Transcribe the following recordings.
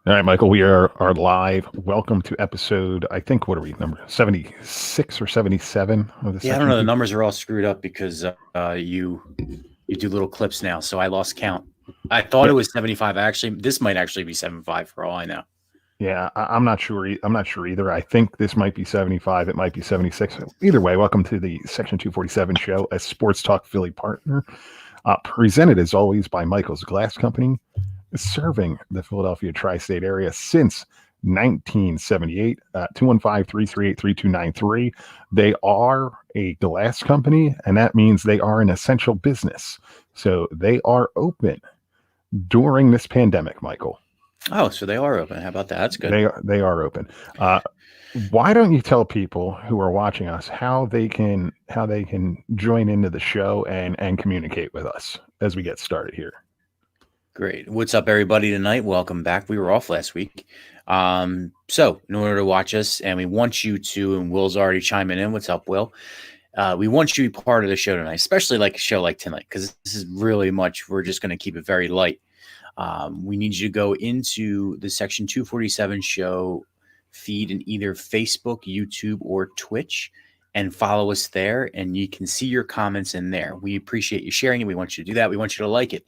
All right, Michael, we are live. Welcome to episode, I think, what are we, number 76 or 77 of the Yeah, I don't Section know. The 2? numbers are all screwed up because you do little clips now, so I lost count. I thought Yeah, it was 75. This might actually be 75 for all I know. yeah, I'm not sure. I'm not sure either. I think this might be 75. It might be 76. Either way, welcome to the Section 247 show, a Sports Talk Philly partner, presented as always by Michael's Glass Company, serving the Philadelphia tri-state area since 1978. 215-338-3293. They are a glass company, and that means they are an essential business. So they are open during this pandemic, Michael. Oh, so they are open. How about that? That's good. They are open. Uh, why don't you tell people who are watching us how they can join into the show and communicate with us as we get started here? Great. What's up, everybody? Tonight, welcome back. We were off last week. So in order to watch us, and we want you to, and Will's already chiming in. What's up, Will? We want you to be part of the show tonight, especially like a show like tonight, because this is really much. We're just going to keep it very light. We need you to go into the Section 247 show feed in either Facebook, YouTube, or Twitch and follow us there. And you can see your comments in there. We appreciate you sharing it. We want you to do that. We want you to like it.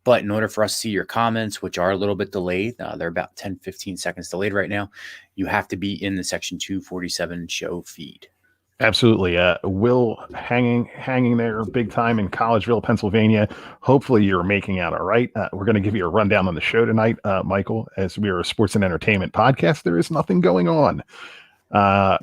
But in order for us to see your comments, which are a little bit delayed, they're about 10, 15 seconds delayed right now, you have to be in the Section 247 show feed. Absolutely. Will hanging there big time in Collegeville, Pennsylvania. Hopefully you're making out all right. We're going to give you a rundown on the show tonight, Michael, as we are a sports and entertainment podcast. There is nothing going on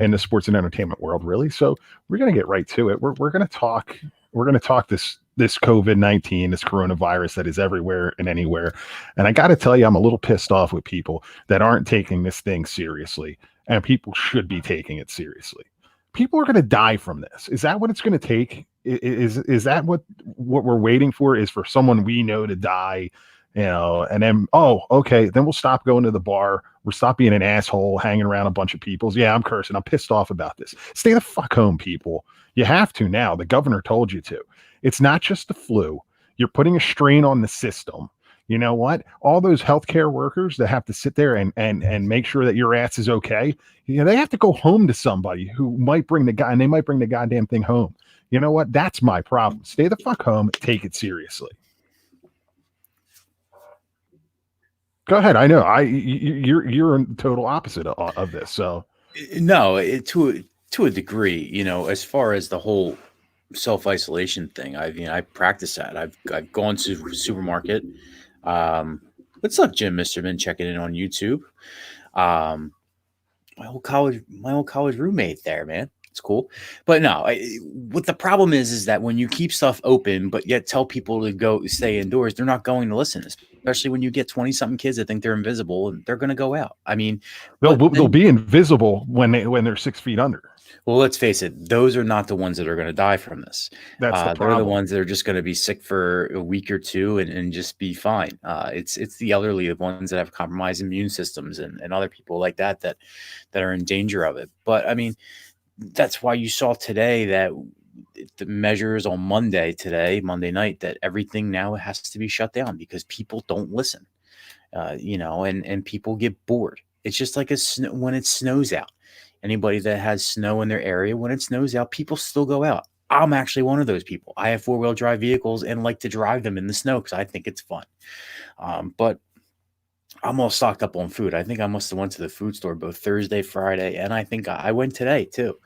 in the sports and entertainment world, really. So we're going to get right to it. We're going to talk. We're going to talk this COVID-19, this coronavirus that is everywhere and anywhere. And I got to tell you, I'm a little pissed off with people that aren't taking this thing seriously, and people should be taking it seriously. People are going to die from this. Is that what it's going to take? Is that what we're waiting for? Is for someone we know to die, and then okay, then we'll stop going to the bar. We'll stop being an asshole, hanging around a bunch of people. Yeah, I'm cursing. I'm pissed off about this. Stay the fuck home, people. You have to now. The governor told you to. It's not just the flu. You're putting a strain on the system. You know what? All those healthcare workers that have to sit there and make sure that your ass is okay, they have to go home to somebody who might bring the guy, and they might bring the goddamn thing home. You know what? That's my problem. Stay the fuck home. Take it seriously. Go ahead. I know. You're in total opposite of this. So No, to a degree, as far as the whole self-isolation thing, I practice that. I've gone to the supermarket. What's up, Jim Misterman, checking in on YouTube. Um, my old college roommate there, man. It's cool. But no, what the problem is that when you keep stuff open, but yet tell people to go stay indoors, they're not going to listen, especially when you get 20 something kids that think they're invisible and they're going to go out. I mean, they'll be invisible when they're 6 feet under. Well, let's face it, those are not the ones that are going to die from this. That's the problem. They're the ones that are just going to be sick for a week or two and just be fine. It's the elderly, the ones that have compromised immune systems and other people like that are in danger of it. But I mean, that's why you saw today that the measures on Monday night, that everything now has to be shut down because people don't listen, and people get bored. It's just like when it snows out. Anybody that has snow in their area, when it snows out, people still go out. I'm actually one of those people. I have 4-wheel drive vehicles and like to drive them in the snow because I think it's fun. But I'm all stocked up on food. I think I must have went to the food store both Thursday, Friday, and I think I went today too.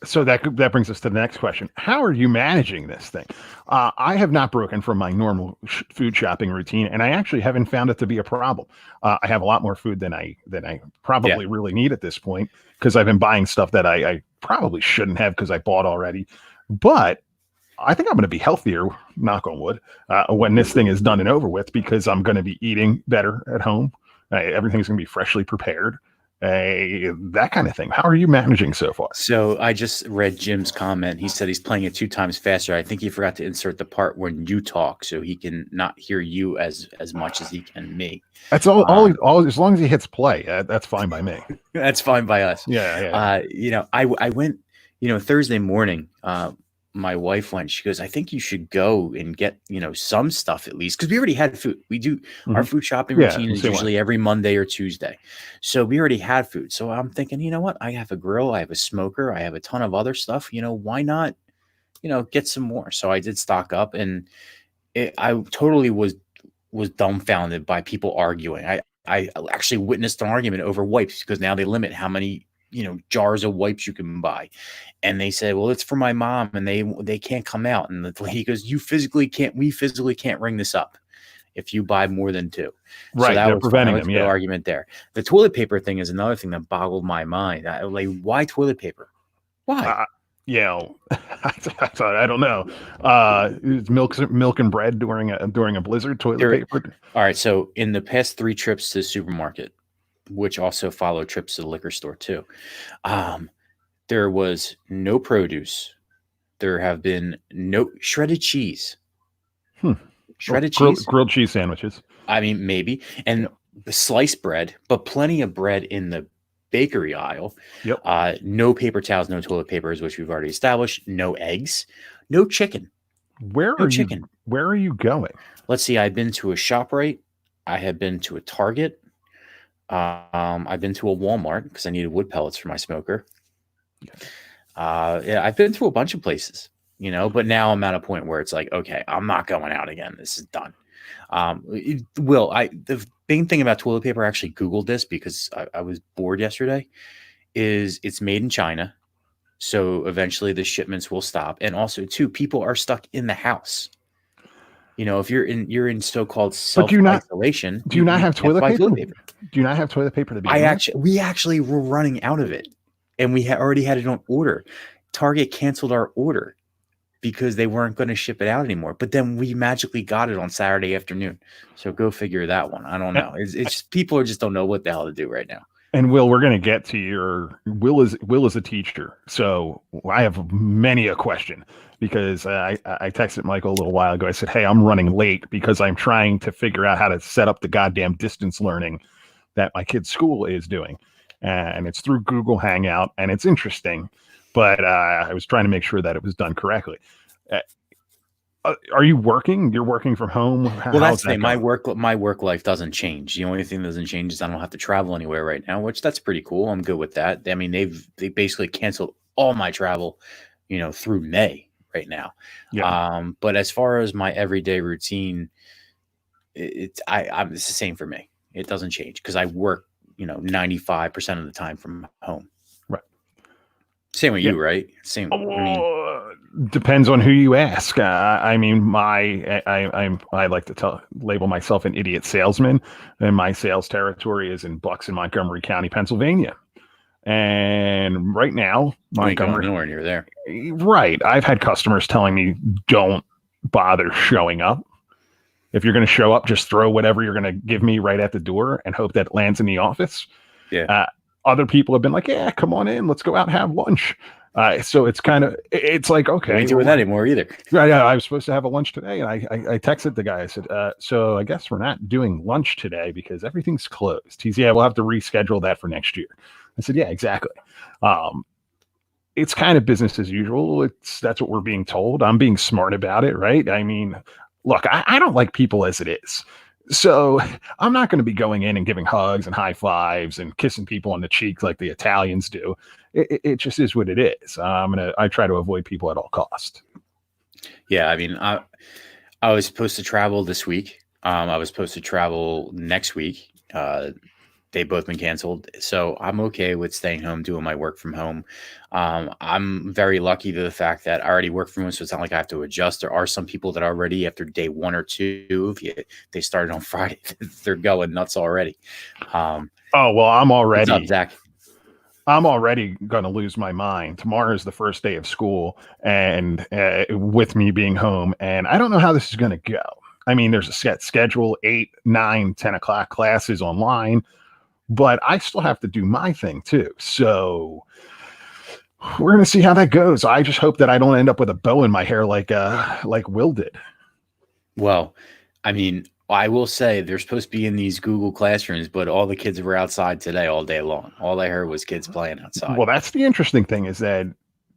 So that brings us to the next question. How are you managing this thing? I have not broken from my normal food shopping routine, and I actually haven't found it to be a problem. I have a lot more food than I probably really need at this point because I've been buying stuff that I probably shouldn't have because I bought already. But I think I'm going to be healthier, knock on wood, when this thing is done and over with because I'm going to be eating better at home. Everything's going to be freshly prepared. That kind of thing. How are you managing so far? So I just read Jim's comment. He said he's playing it 2 times faster. I think he forgot to insert the part when you talk, so he can not hear you as much as he can me. That's all. As long as he hits play, that's fine by me. That's fine by us. Yeah. I went. Thursday morning. my wife went, she goes, I think you should go and get, some stuff at least. Cause we already had food. We do our food shopping routine is same way. usually every Monday or Tuesday. So we already had food. So I'm thinking, you know what? I have a grill. I have a smoker. I have a ton of other stuff. Why not, get some more? So I did stock up, and I totally was dumbfounded by people arguing. I actually witnessed an argument over wipes because now they limit how many jars of wipes you can buy, and they said, well, it's for my mom, and they can't come out. And the lady goes, we physically can't ring this up if you buy more than 2. Right, So that they're was preventing fine. That was them. a good Yeah, argument there. The toilet paper thing is another thing that boggled my mind. Why toilet paper? Why? I don't know. It's milk and bread during a blizzard. Toilet paper. All right. So in the past 3 trips to the supermarket, which also follow trips to the liquor store too, there was no produce. There have been no shredded cheese. Shredded cheese, grilled cheese sandwiches. I mean, maybe, and sliced bread, but plenty of bread in the bakery aisle. Yep. No paper towels, no toilet papers, which we've already established. No eggs, no chicken. Where are you going? Let's see. I've been to a ShopRite. I have been to a Target. I've been to a Walmart because I needed wood pellets for my smoker. Yeah, I've been to a bunch of places, but now I'm at a point where it's like, okay, I'm not going out again. This is done. The main thing about toilet paper, I actually Googled this because I was bored yesterday, is it's made in China. So eventually the shipments will stop. And also too, people are stuck in the house. If you're in so-called self-isolation, do you not have toilet paper? Do you not have toilet paper to be? We actually were running out of it, and we already had it on order. Target canceled our order because they weren't going to ship it out anymore. But then we magically got it on Saturday afternoon. So go figure that one. I don't know. It's just, people just don't know what the hell to do right now. And Will, we're going to get to Will is a teacher. So I have many a question because I texted Michael a little while ago. I said, hey, I'm running late because I'm trying to figure out how to set up the goddamn distance learning that my kid's school is doing. And it's through Google Hangout, and it's interesting, but I was trying to make sure that it was done correctly. Are you working? You're working from home? Well, that's the thing. My work life doesn't change. The only thing that doesn't change is I don't have to travel anywhere right now, which that's pretty cool. I'm good with that. I mean, they basically canceled all my travel, through May right now. Yeah. But as far as my everyday routine, it's the same for me. It doesn't change because I work, 95% of the time from home. Right. Same with you, right? Same. Depends on who you ask. I mean, I like to label myself an idiot salesman, and my sales territory is in Bucks and Montgomery County, Pennsylvania. And right now, Montgomery, nowhere near there. Right. I've had customers telling me, don't bother showing up. If you're going to show up, just throw whatever you're going to give me right at the door and hope that it lands in the office. Yeah. Other people have been like, yeah, come on in. Let's go out and have lunch. So it's like, okay. I ain't doing that anymore either. Yeah, I was supposed to have a lunch today. And I texted the guy. I said, so I guess we're not doing lunch today because everything's closed. He's, yeah, we'll have to reschedule that for next year. I said, yeah, exactly. It's kind of business as usual. That's what we're being told. I'm being smart about it, right? I mean, look, I don't like people as it is. So I'm not going to be going in and giving hugs and high fives and kissing people on the cheek like the Italians do. It just is what it is. I try to avoid people at all costs. Yeah. I mean, I was supposed to travel this week. I was supposed to travel next week. They've both been canceled. So I'm okay with staying home, doing my work from home. I'm very lucky to the fact that I already work from home, so it's not like I have to adjust. There are some people that already after day 1 or 2, they started on Friday, they're going nuts already. Oh, well, I'm already. What's up, Zach? I'm already going to lose my mind. Tomorrow is the first day of school, and with me being home, and I don't know how this is going to go. I mean, there's a set schedule, 8, 9, 10 o'clock classes online, but I still have to do my thing too. So we're going to see how that goes. I just hope that I don't end up with a bow in my hair like Will did. Well, I mean, I will say they're supposed to be in these Google classrooms, but all the kids were outside today all day long. All I heard was kids playing outside. Well, that's the interesting thing is that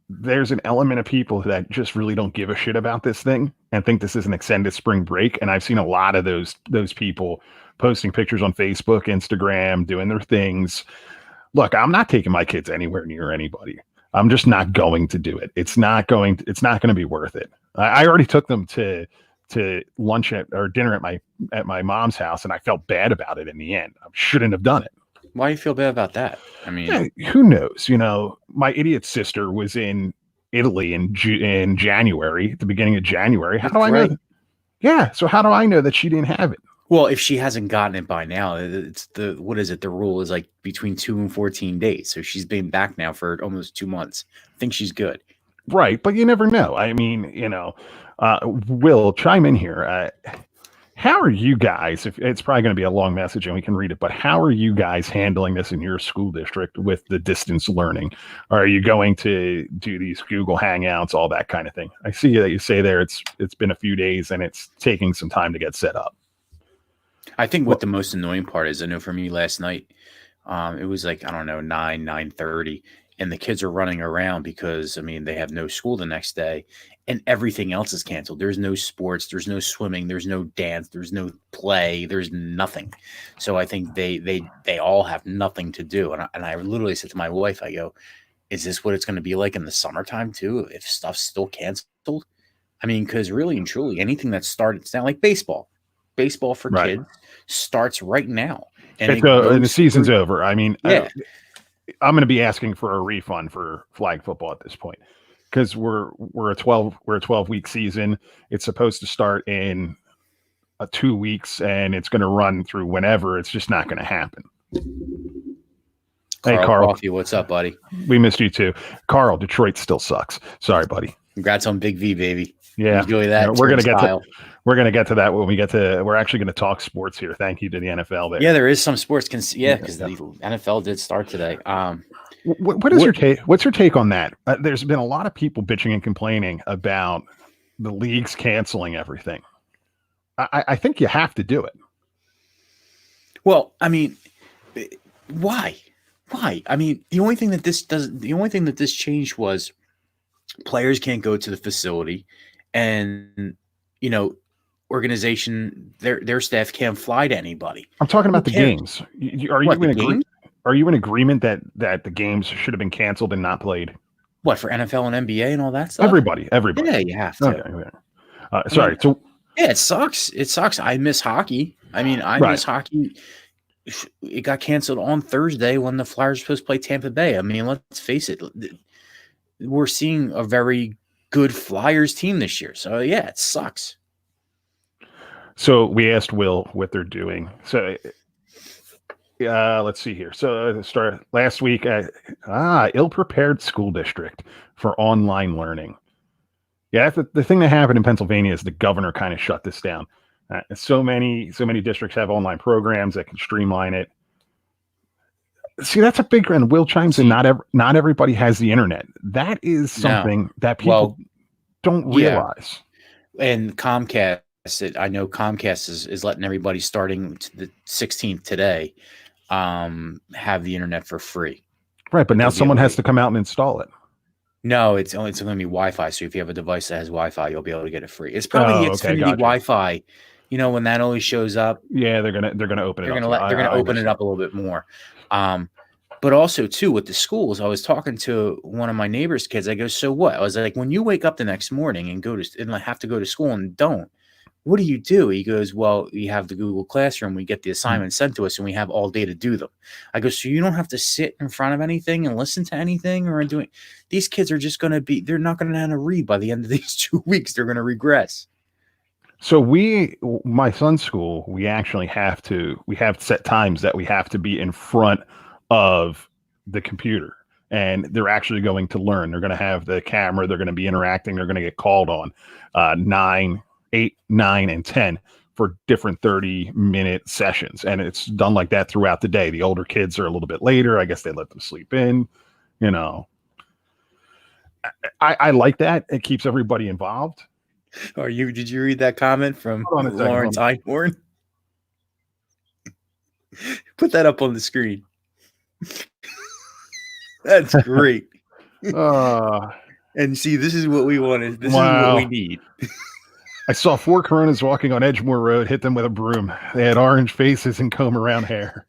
there's an element of people that just really don't give a shit about this thing and think this is an extended spring break. And I've seen a lot of those people posting pictures on Facebook, Instagram, doing their things. Look, I'm not taking my kids anywhere near anybody. I'm just not going to do it. It's not going to be worth it. I already took them to lunch or dinner at my mom's house, and I felt bad about it in the end. I shouldn't have done it. Why do you feel bad about that? I mean, yeah, who knows? My idiot sister was in Italy in January, at the beginning of January. How do I know? Yeah. So how do I know that she didn't have it? Well, if she hasn't gotten it by now, it's what is it? The rule is like between 2 and 14 days. So she's been back now for almost 2 months. I think she's good. Right. But you never know. I mean, Will, chime in here. How are you guys, if it's probably going to be a long message and we can read it, but how are you guys handling this in your school district with the distance learning? Are you going to do these Google Hangouts, all that kind of thing? I see that you say there it's been a few days and it's taking some time to get set up. I think what the most annoying part is, I know for me last night, it was like, I don't know, 9:30, and the kids are running around because, I mean, they have no school the next day and everything else is canceled. There's no sports, there's no swimming, there's no dance, there's no play, there's nothing. So I think they all have nothing to do. And I literally said to my wife, I go, is this what it's going to be like in the summertime too, if stuff's still canceled? I mean, because really and truly, anything that started, it's not like baseball for kids starts right now. And the season's over. I mean, yeah. I'm going to be asking for a refund for flag football at this point because we're a 12-week season. It's supposed to start in 2 weeks and it's going to run through whenever. It's just not going to happen. Carl, hey, Carl. Coffee, what's up, buddy? We missed you too. Carl, Detroit still sucks. Sorry, buddy. Congrats on Big V, baby. Yeah. Enjoy that. We're going to get to that when we get to, we're actually going to talk sports here. Thank you to the NFL there. Yeah, there is some sports. Because the NFL did start today. What is your take? What's your take on that? There's been a lot of people bitching and complaining about the leagues canceling everything. I think you have to do it. Well, I mean, why? I mean, the only thing that this changed was players can't go to the facility, and organization, their staff can't fly to anybody. I'm talking about the games. Are you in agreement that the games should have been canceled and not played? What, for NFL and NBA and all that stuff? Everybody. Yeah, you have to. Okay. Sorry. So yeah, it sucks. I miss hockey. I mean, miss hockey. It got canceled on Thursday when the Flyers were supposed to play Tampa Bay. I mean, let's face it. We're seeing a very good Flyers team this year. So yeah, it sucks. So we asked Will what they're doing. So let's see here. So start last week. Ill-prepared school district for online learning. Yeah, the thing that happened in Pennsylvania is the governor kind of shut this down. So many districts have online programs that can streamline it. See, that's a big and Will chimes in. Not everybody has the internet. That is something that people don't realize. And Comcast, I know Comcast is letting everybody starting the 16th today have the internet for free. Right, but now someone has to come out and install it. No, it's going to be Wi-Fi. So if you have a device that has Wi-Fi, you'll be able to get it free. It's probably the Xfinity Wi-Fi. When that always shows up. Yeah, they're gonna open it up. They're gonna open it up a little bit more. But also too with the schools, I was talking to one of my neighbor's kids. I go, so what? I was like, when you wake up the next morning and have to go to school and don't, what do you do? He goes, well, we have the Google Classroom. We get the assignments sent to us and we have all day to do them. I go, so you don't have to sit in front of anything and listen to anything or doing. These kids are just going to they're not going to know how to read by the end of these 2 weeks. They're going to regress. So my son's school, we actually have set times that we have to be in front of the computer and they're actually going to learn. They're going to have the camera. They're going to be interacting. They're going to get called on 8, 9, and 10 for different 30-minute sessions. And it's done like that throughout the day. The older kids are a little bit later. I guess they let them sleep in, I like that. It keeps everybody involved. Did you read that comment from Lawrence Einhorn? Put that up on the screen. That's great. And see, this is what we wanted. This is what Wow. we need. I saw 4 Coronas walking on Edgemore Road, hit them with a broom. They had orange faces and comb around hair.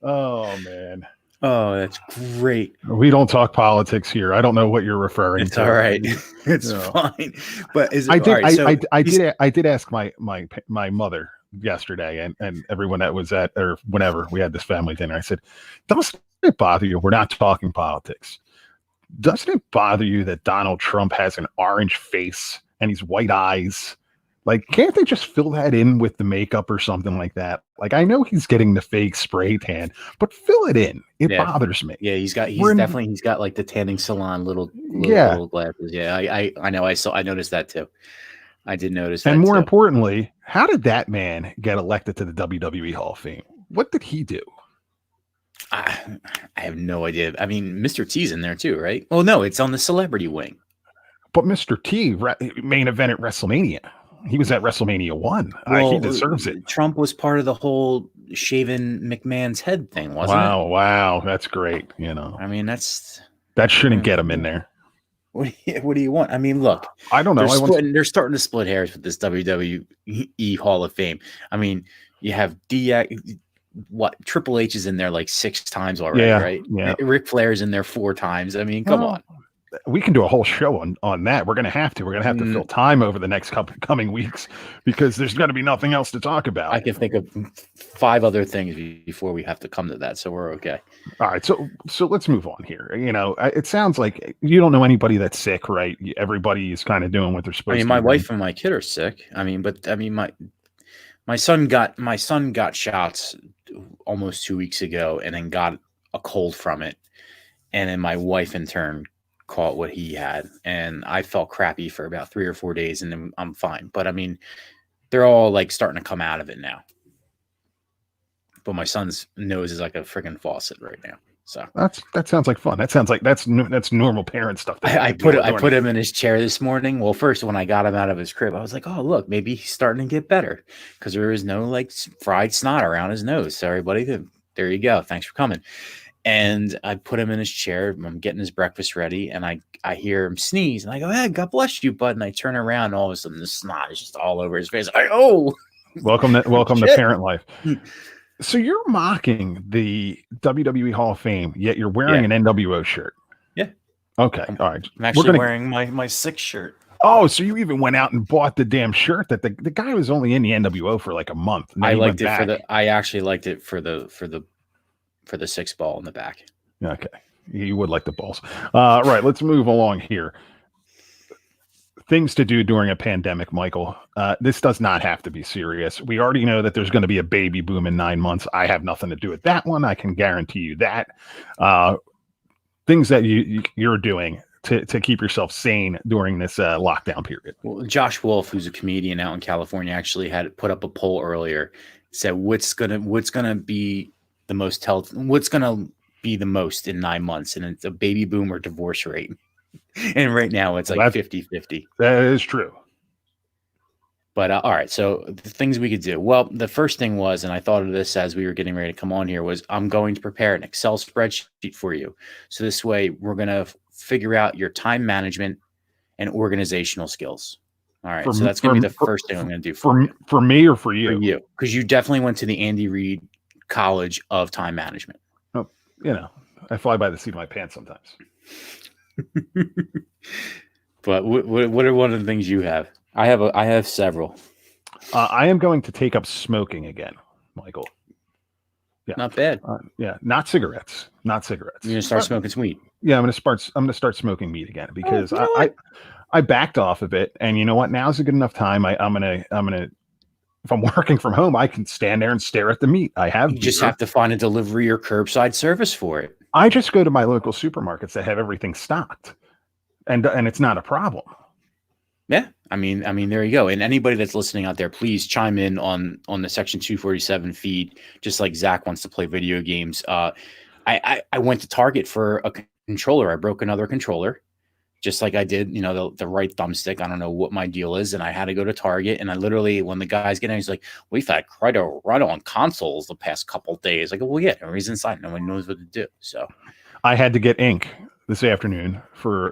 Oh, man. Oh, that's great. We don't talk politics here. I don't know what you're referring It's to. all right. It's No. fine. But is it I did. all right? So I did ask my mother yesterday, and everyone that was at, or whenever we had this family dinner. I said, "Doesn't it bother you? We're not talking politics. Doesn't it bother you that Donald Trump has an orange face and he's white eyes? Like, can't they just fill that in with the makeup or something like that? Like, I know he's getting the fake spray tan, but fill it in. It Yeah. bothers me. Yeah, he's got like the tanning salon little glasses. Yeah, I know. I noticed that too. I did notice that. And more too. importantly, how did that man get elected to the WWE Hall of Fame? What did he do? I have no idea. I mean, Mr. T's in there too, right? Oh no, it's on the celebrity wing. But Mr. T main event at WrestleMania. He was at WrestleMania 1. Well, he deserves it. Trump was part of the whole shaving McMahon's head thing, wasn't it? Wow, that's great. You know, I mean, that shouldn't get him in there. What do you want? I mean, look, I don't know. They're starting to split hairs with this WWE Hall of Fame. I mean, you have Triple H is in there like 6 times already, right? Yeah. Ric Flair's in there 4 times. I mean, come on. We can do a whole show on that. We're going to have to. We're going to have to fill time over the next coming weeks because there's going to be nothing else to talk about. I can think of 5 other things before we have to come to that, so we're okay. All right, so let's move on here. You know, it sounds like you don't know anybody that's sick, right? Everybody is kind of doing what they're supposed to. I mean, my wife and my kid are sick. I mean, my son got shots almost 2 weeks ago, and then got a cold from it, and then my wife in turn caught what he had, and I felt crappy for about 3 or 4 days, and then I'm fine. But I mean, they're all like starting to come out of it now. But my son's nose is like a freaking faucet right now. So that sounds like fun. That sounds like that's normal parent stuff. I put him in his chair this morning. Well, first when I got him out of his crib, I was like, oh look, maybe he's starting to get better because there is no like fried snot around his nose. So everybody, there you go. Thanks for coming. And I put him in his chair. I'm getting his breakfast ready, and I hear him sneeze, and I go, "Hey, God bless you, bud." And I turn around, and all of a sudden, the snot is just all over his face. Welcome to parent life. So you're mocking the WWE Hall of Fame, yet you're wearing an NWO shirt. Yeah. Okay. All right. I'm actually wearing my 6 shirt. Oh, so you even went out and bought the damn shirt that the guy was only in the NWO for like a month. I liked it I actually liked it for the 6 ball in the back. Okay. You would like the balls. Right. Let's move along here. Things to do during a pandemic, Michael. This does not have to be serious. We already know that there's going to be a baby boom in 9 months. I have nothing to do with that one. I can guarantee you that. Things that you're doing to keep yourself sane during this lockdown period. Well, Josh Wolf, who's a comedian out in California, actually had put up a poll earlier. Said what's gonna be the most in 9 months, and it's a baby boom or divorce rate. And right now it's like 50-50. That is true. But all right, so the things we could do. Well, the first thing was, and I thought of this as we were getting ready to come on here, was I'm going to prepare an Excel spreadsheet for you. So this way we're going to figure out your time management and organizational skills. All right, so that's going to be the first thing I'm going to do for me or for you? For you, because you definitely went to the Andy Reid College of Time Management. Oh, you know, I fly by the seat of my pants sometimes. But what are one of the things you have? I have several. I am going to take up smoking again, Michael. Yeah, not bad. Not cigarettes. Not cigarettes. You're gonna start smoking weed. Yeah, I'm gonna start smoking meat again because I backed off of it, and you know what? Now's a good enough time. I'm gonna. If I'm working from home, I can stand there and stare at the meat. You just have to find a delivery or curbside service for it. I just go to my local supermarkets that have everything stocked, and it's not a problem. Yeah, I mean, there you go. And anybody that's listening out there, please chime in on the Section 247 feed. Just like Zach wants to play video games. I went to Target for a controller. I broke another controller, just like I did, the right thumbstick. I don't know what my deal is, and I had to go to Target. And I literally, when the guy's getting, he's like, "We've had quite a run on consoles the past couple of days." I go, "Well, yeah, everybody's inside. No one knows what to do." So I had to get ink this afternoon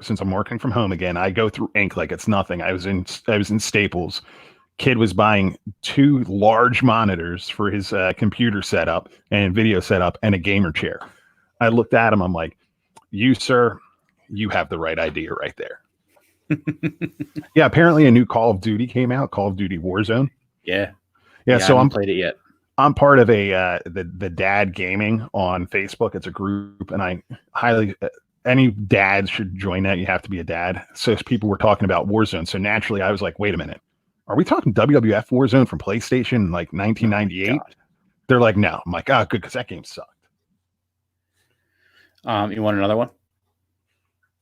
since I'm working from home again. I go through ink like it's nothing. I was in Staples. Kid was buying 2 large monitors for his computer setup and video setup and a gamer chair. I looked at him. I'm like, you, sir, you have the right idea right there. Yeah, apparently a new Call of Duty came out, Call of Duty Warzone. Yeah. So I haven't played it yet. I'm part of the Dad Gaming on Facebook. It's a group, and I highly any dad should join that. You have to be a dad. So people were talking about Warzone. So naturally, I was like, wait a minute, are we talking WWF Warzone from PlayStation like 1998? Oh, they're like, no. I'm like, oh, good, because that game sucked. You want another one?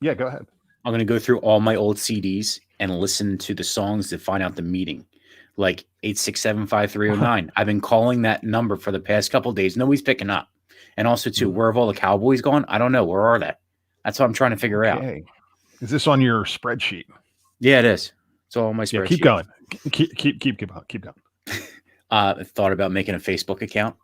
Yeah, go ahead. I'm going to go through all my old CDs and listen to the songs to find out the meeting. Like 8675309. I've been calling that number for the past couple of days. Nobody's picking up. And also, too, where have all the Cowboys gone? I don't know. Where are they? That's what I'm trying to figure out. Is this on your spreadsheet? Yeah, it is. It's all on my spreadsheet. Yeah, keep going. Keep going. Thought about making a Facebook account.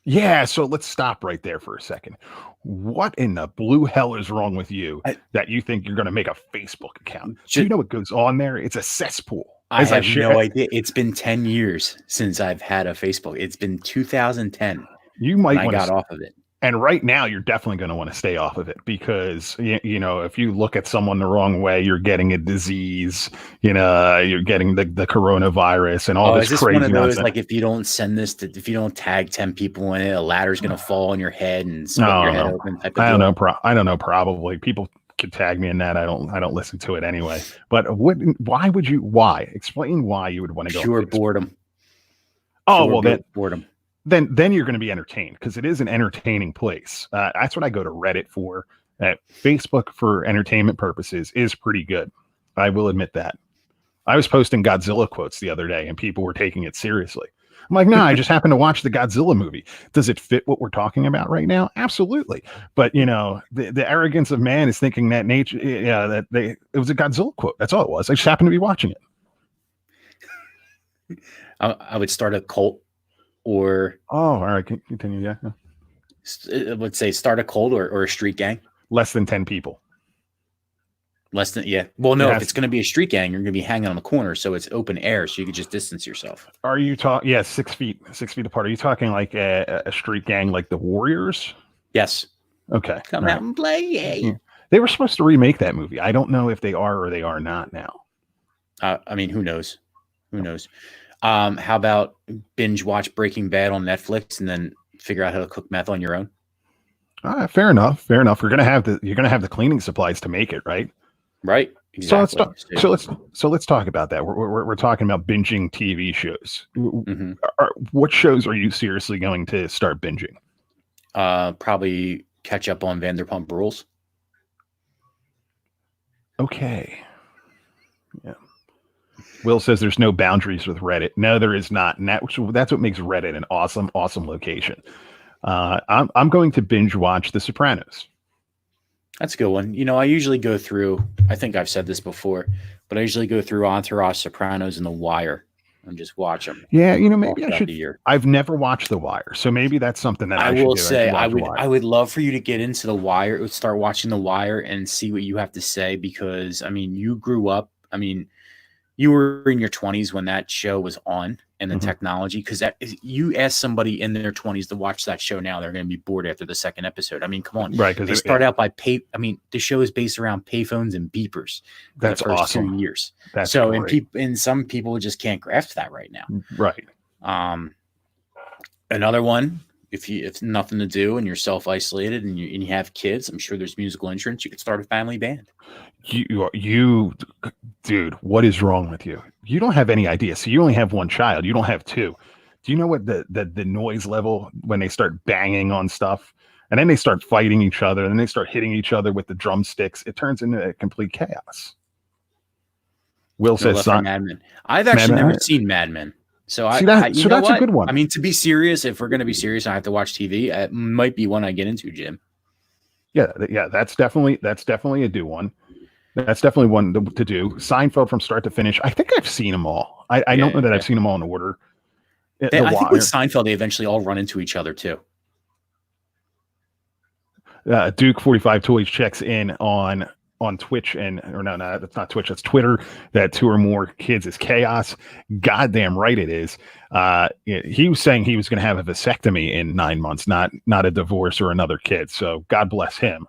Yeah, so let's stop right there for a second. What in the blue hell is wrong with you that you think you're going to make a Facebook account? Do you know what goes on there? It's a cesspool. I have no idea. It's been 10 years since I've had a Facebook. It's been 2010. You might when I got off of it. And right now, you're definitely going to want to stay off of it because, you know, if you look at someone the wrong way, you're getting a disease, you know, you're getting the coronavirus and all this crazy one of those, nonsense. Like if you don't send this if you don't tag 10 people in it, a ladder's going to fall on your head and split your head open. I don't know. I don't know. Probably people could tag me in that. I don't listen to it anyway. But why? Explain why you would want to go. Pure boredom. Oh, well, then boredom. Then you're going to be entertained because it is an entertaining place. That's what I go to Reddit for. Facebook for entertainment purposes is pretty good. I will admit that. I was posting Godzilla quotes the other day and people were taking it seriously. I'm like, no, I just happened to watch the Godzilla movie. Does it fit what we're talking about right now? Absolutely. But, you know, the arrogance of man is thinking that nature, it was a Godzilla quote. That's all it was. I just happened to be watching it. I would start a cult. Or all right, continue. Yeah, let's say start a cult or a street gang. Less than 10 people. Well, no, if it's going to be a street gang, you're going to be hanging on the corner, so it's open air, so you can just distance yourself. Are you talking? Yeah, 6 feet apart. Are you talking like a street gang, like the Warriors? Yes. Okay. Come out and play. Yeah. They were supposed to remake that movie. I don't know if they are or they are not now. I mean, who knows? Who knows? How about binge watch Breaking Bad on Netflix and then figure out how to cook meth on your own? Fair enough. You're gonna have the cleaning supplies to make it, right? Right. Exactly. So let's talk about that. We're talking about binging TV shows. Mm-hmm. What shows are you seriously going to start binging? Probably catch up on Vanderpump Rules. Okay. Yeah. Will says there's no boundaries with Reddit. No, there is not. And that's what makes Reddit an awesome location. I'm going to binge watch The Sopranos. That's a good one. You know, I usually go through, I think I've said this before, but I usually go through Entourage, Sopranos, and The Wire and just watch them. Yeah, you know, maybe I should. I've never watched The Wire, so maybe that's something that I will say. I would love for you to get into The Wire, start watching The Wire, and see what you have to say because, I mean, you grew up. I mean, you were in your 20s when that show was on and the technology, because you ask somebody in their 20s to watch that show now, they're going to be bored after the second episode. I mean, come on. Right. They start out by the show is based around payphones and beepers. That's for the first awesome. 2 years. That's so, great. and some people just can't grasp that right now. Right. Another one, if nothing to do and you're self-isolated and you have kids, I'm sure there's musical insurance. You could start a family band. You, dude, what is wrong with you? You don't have any idea. So you only have one child. You don't have two. Do you know what the noise level when they start banging on stuff and then they start fighting each other and then they start hitting each other with the drumsticks? It turns into a complete chaos. Will says, "Son, Mad Men." I've actually never seen Mad Men. So that's a good one. I mean, to be serious, if we're going to be serious, I have to watch TV. It might be one I get into, Jim. Yeah. That's definitely a do one. That's definitely one to do. Seinfeld from start to finish. I think I've seen them all. I don't know that I've seen them all in order. I think with Seinfeld, they eventually all run into each other too. Duke 45 Toys checks in on Twitch or no, that's not Twitch, that's Twitter, that 2 or more kids is chaos. Goddamn right it is. He was saying he was going to have a vasectomy in 9 months, not a divorce or another kid. So God bless him.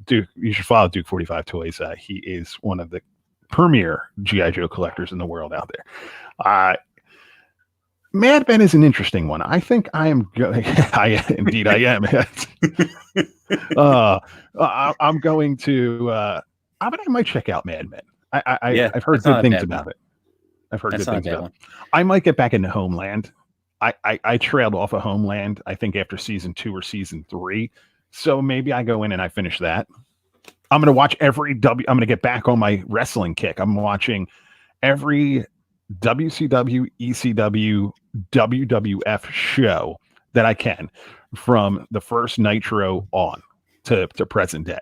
Duke, you should follow Duke 45 Toys. He is one of the premier GI Joe collectors in the world out there. Mad Men is an interesting one. I think I am going. Indeed, I am. I'm going to. I might check out Mad Men. I've heard good things about it. I've heard good things about it. I might get back into Homeland. I trailed off of Homeland, I think, after season 2 or season 3. So maybe I go in and I finish that. I'm going to watch I'm going to get back on my wrestling kick. I'm watching every WCW, ECW, WWF show that I can from the first Nitro on to present day.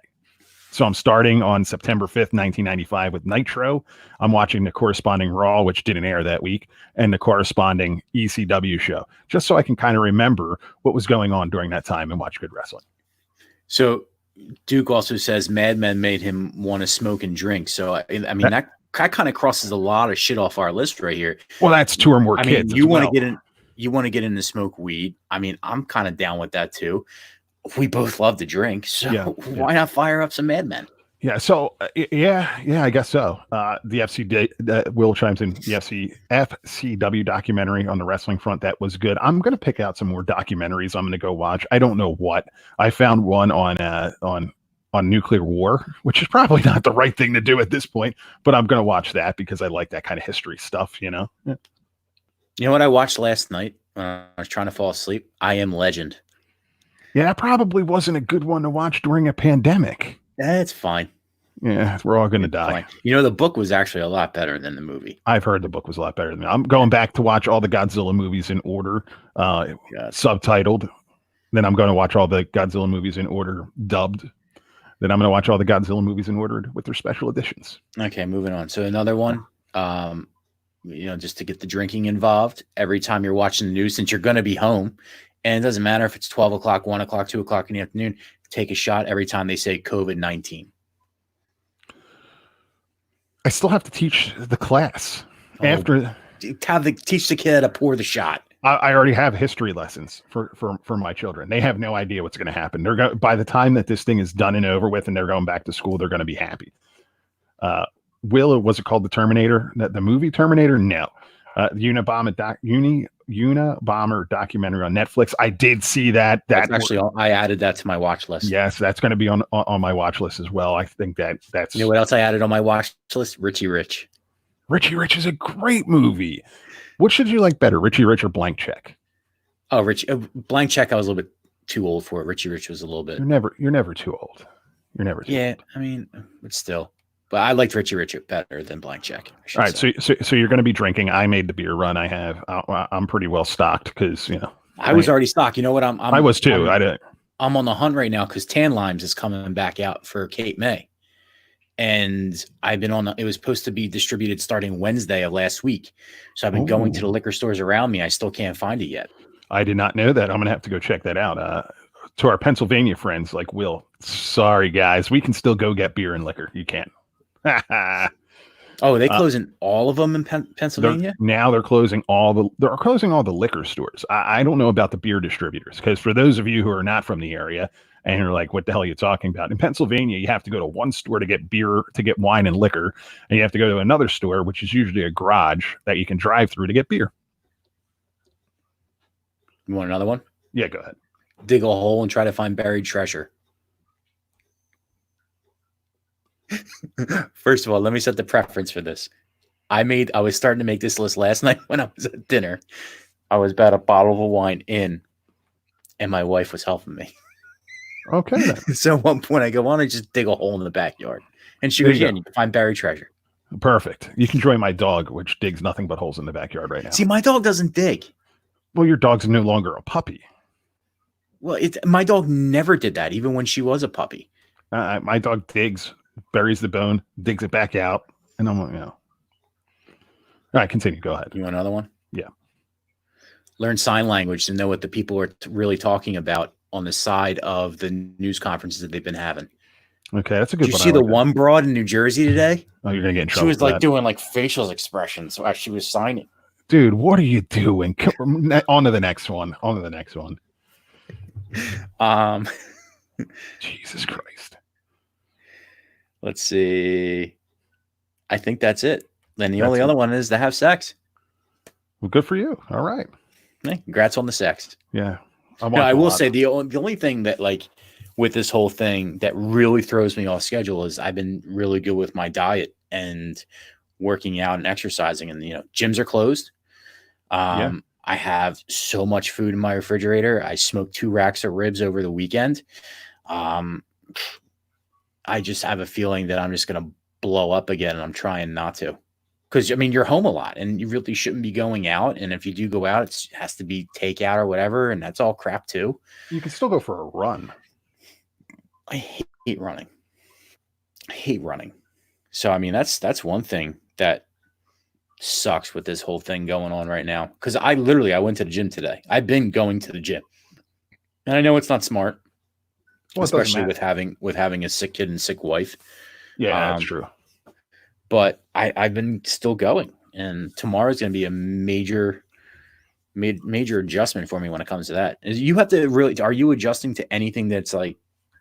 So I'm starting on September 5th, 1995 with Nitro. I'm watching the corresponding Raw, which didn't air that week, and the corresponding ECW show, just so I can kind of remember what was going on during that time and watch good wrestling. So Duke also says Mad Men made him want to smoke and drink. So, I mean, that kind of crosses a lot of shit off our list right here. Well, that's 2 or more kids. You want to get in, you want to get in to smoke weed. I mean, I'm kind of down with that too. We both love to drink, so why not fire up some Mad Men? Yeah. So I guess so. The Will chimes in. The FCW documentary on the wrestling front, that was good. I'm going to pick out some more documentaries. I'm going to go watch. I don't know what. I found one on nuclear war, which is probably not the right thing to do at this point, but I'm going to watch that because I like that kind of history stuff. You know. Yeah. You know what I watched last night when I was trying to fall asleep? I Am Legend. Yeah, that probably wasn't a good one to watch during a pandemic. That's fine. Yeah, we're all going to die. Fine. You know, the book was actually a lot better than the movie. I've heard the book was a lot better than that. I'm going back to watch all the Godzilla movies in order, subtitled. Then I'm going to watch all the Godzilla movies in order, dubbed. Then I'm going to watch all the Godzilla movies in order with their special editions. Okay, moving on. So another one, just to get the drinking involved. Every time you're watching the news, since you're going to be home, and it doesn't matter if it's 12 o'clock, 1 o'clock, 2 o'clock in the afternoon, take a shot every time they say COVID-19. I still have to teach the class after. Teach the kid how to pour the shot. I already have history lessons for my children. They have no idea what's going to happen. By the time that this thing is done and over with and they're going back to school, they're going to be happy. Was it called The Terminator? The movie Terminator? No. Unabomber documentary on Netflix. I did see that. That's actually, I added that to my watch list. Yes, that's going to be on my watch list as well. I think that's. You know what else I added on my watch list? Richie Rich. Richie Rich is a great movie. What should you like better, Richie Rich or Blank Check? Oh, Blank Check. I was a little bit too old for it. Richie Rich was a little bit. You're never too old. You're never too old. I mean, but still. But I liked Richie Rich better than Blank Check. All right, so you're going to be drinking. I made the beer run. I have. I'm pretty well stocked because I was already stocked. You know what? I was too. I'm on the hunt right now because Tan Limes is coming back out for Cape May, and I've been on. It was supposed to be distributed starting Wednesday of last week, so I've been going to the liquor stores around me. I still can't find it yet. I did not know that. I'm going to have to go check that out. To our Pennsylvania friends like Will, sorry guys, we can still go get beer and liquor. You can't. Oh, they closing all of them in Pennsylvania? They're closing all the liquor stores. I don't know about the beer distributors, because for those of you who are not from the area and you're like, what the hell are you talking about? In Pennsylvania, you have to go to one store to get beer, to get wine and liquor, and you have to go to another store, which is usually a garage that you can drive through to get beer. You want another one? Yeah, go ahead. Dig a hole and try to find buried treasure. First of all, let me set the preference for this. I was starting to make this list last night when I was at dinner. I was about a bottle of wine in, and my wife was helping me. Okay. So at one point I go, why don't I just dig a hole in the backyard? And she goes, yeah, and you can find buried treasure. Perfect. You can join my dog, which digs nothing but holes in the backyard right now. See, my dog doesn't dig. Well, your dog's no longer a puppy. Well, my dog never did that, even when she was a puppy. My dog digs, buries the bone, digs it back out, and I'm like, All right, continue. Go ahead. You want another one? Yeah. Learn sign language to know what the people are really talking about on the side of the news conferences that they've been having. Okay, that's a good Did you one. see the one broad in New Jersey today? Oh, you're gonna get in She trouble. was for like that. doing like facial expressions while she was signing. Dude, what are you doing? On to the next one. On to the next one. Jesus Christ. Let's see. I think that's it. Then the That's only it. other one is to have sex. Well, good for you. All right. Hey, congrats on the sex. Yeah. No, I will say the only thing that like with this whole thing that really throws me off schedule is I've been really good with my diet and working out and exercising, and gyms are closed. Yeah. I have so much food in my refrigerator. I smoked 2 racks of ribs over the weekend. I just have a feeling that I'm just going to blow up again, and I'm trying not to. Because, I mean, you're home a lot, and you really shouldn't be going out. And if you do go out, it has to be takeout or whatever, and that's all crap too. You can still go for a run. I hate running. I hate running. So, I mean, that's one thing that sucks with this whole thing going on right now. Because I went to the gym today. I've been going to the gym, and I know it's not smart, Well, especially with having a sick kid and sick wife. Yeah, that's true. But I've been still going, and tomorrow's going to be a major adjustment for me when it comes to that. You have to really, are you adjusting to anything that's like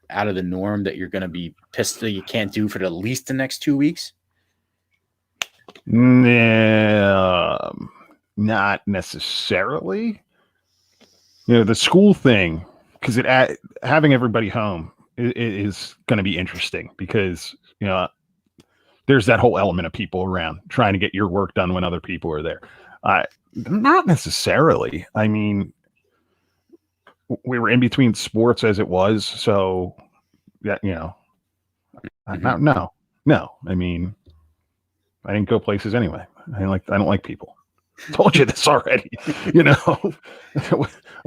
out of the norm that you're going to be pissed that you can't do for at least the next 2 weeks? No, not necessarily. The school thing, because having everybody home is going to be interesting because, there's that whole element of people around trying to get your work done when other people are there. Not necessarily. I mean, we were in between sports as it was. So that, no. I mean, I didn't go places anyway. I don't like people. I told you this already, I'm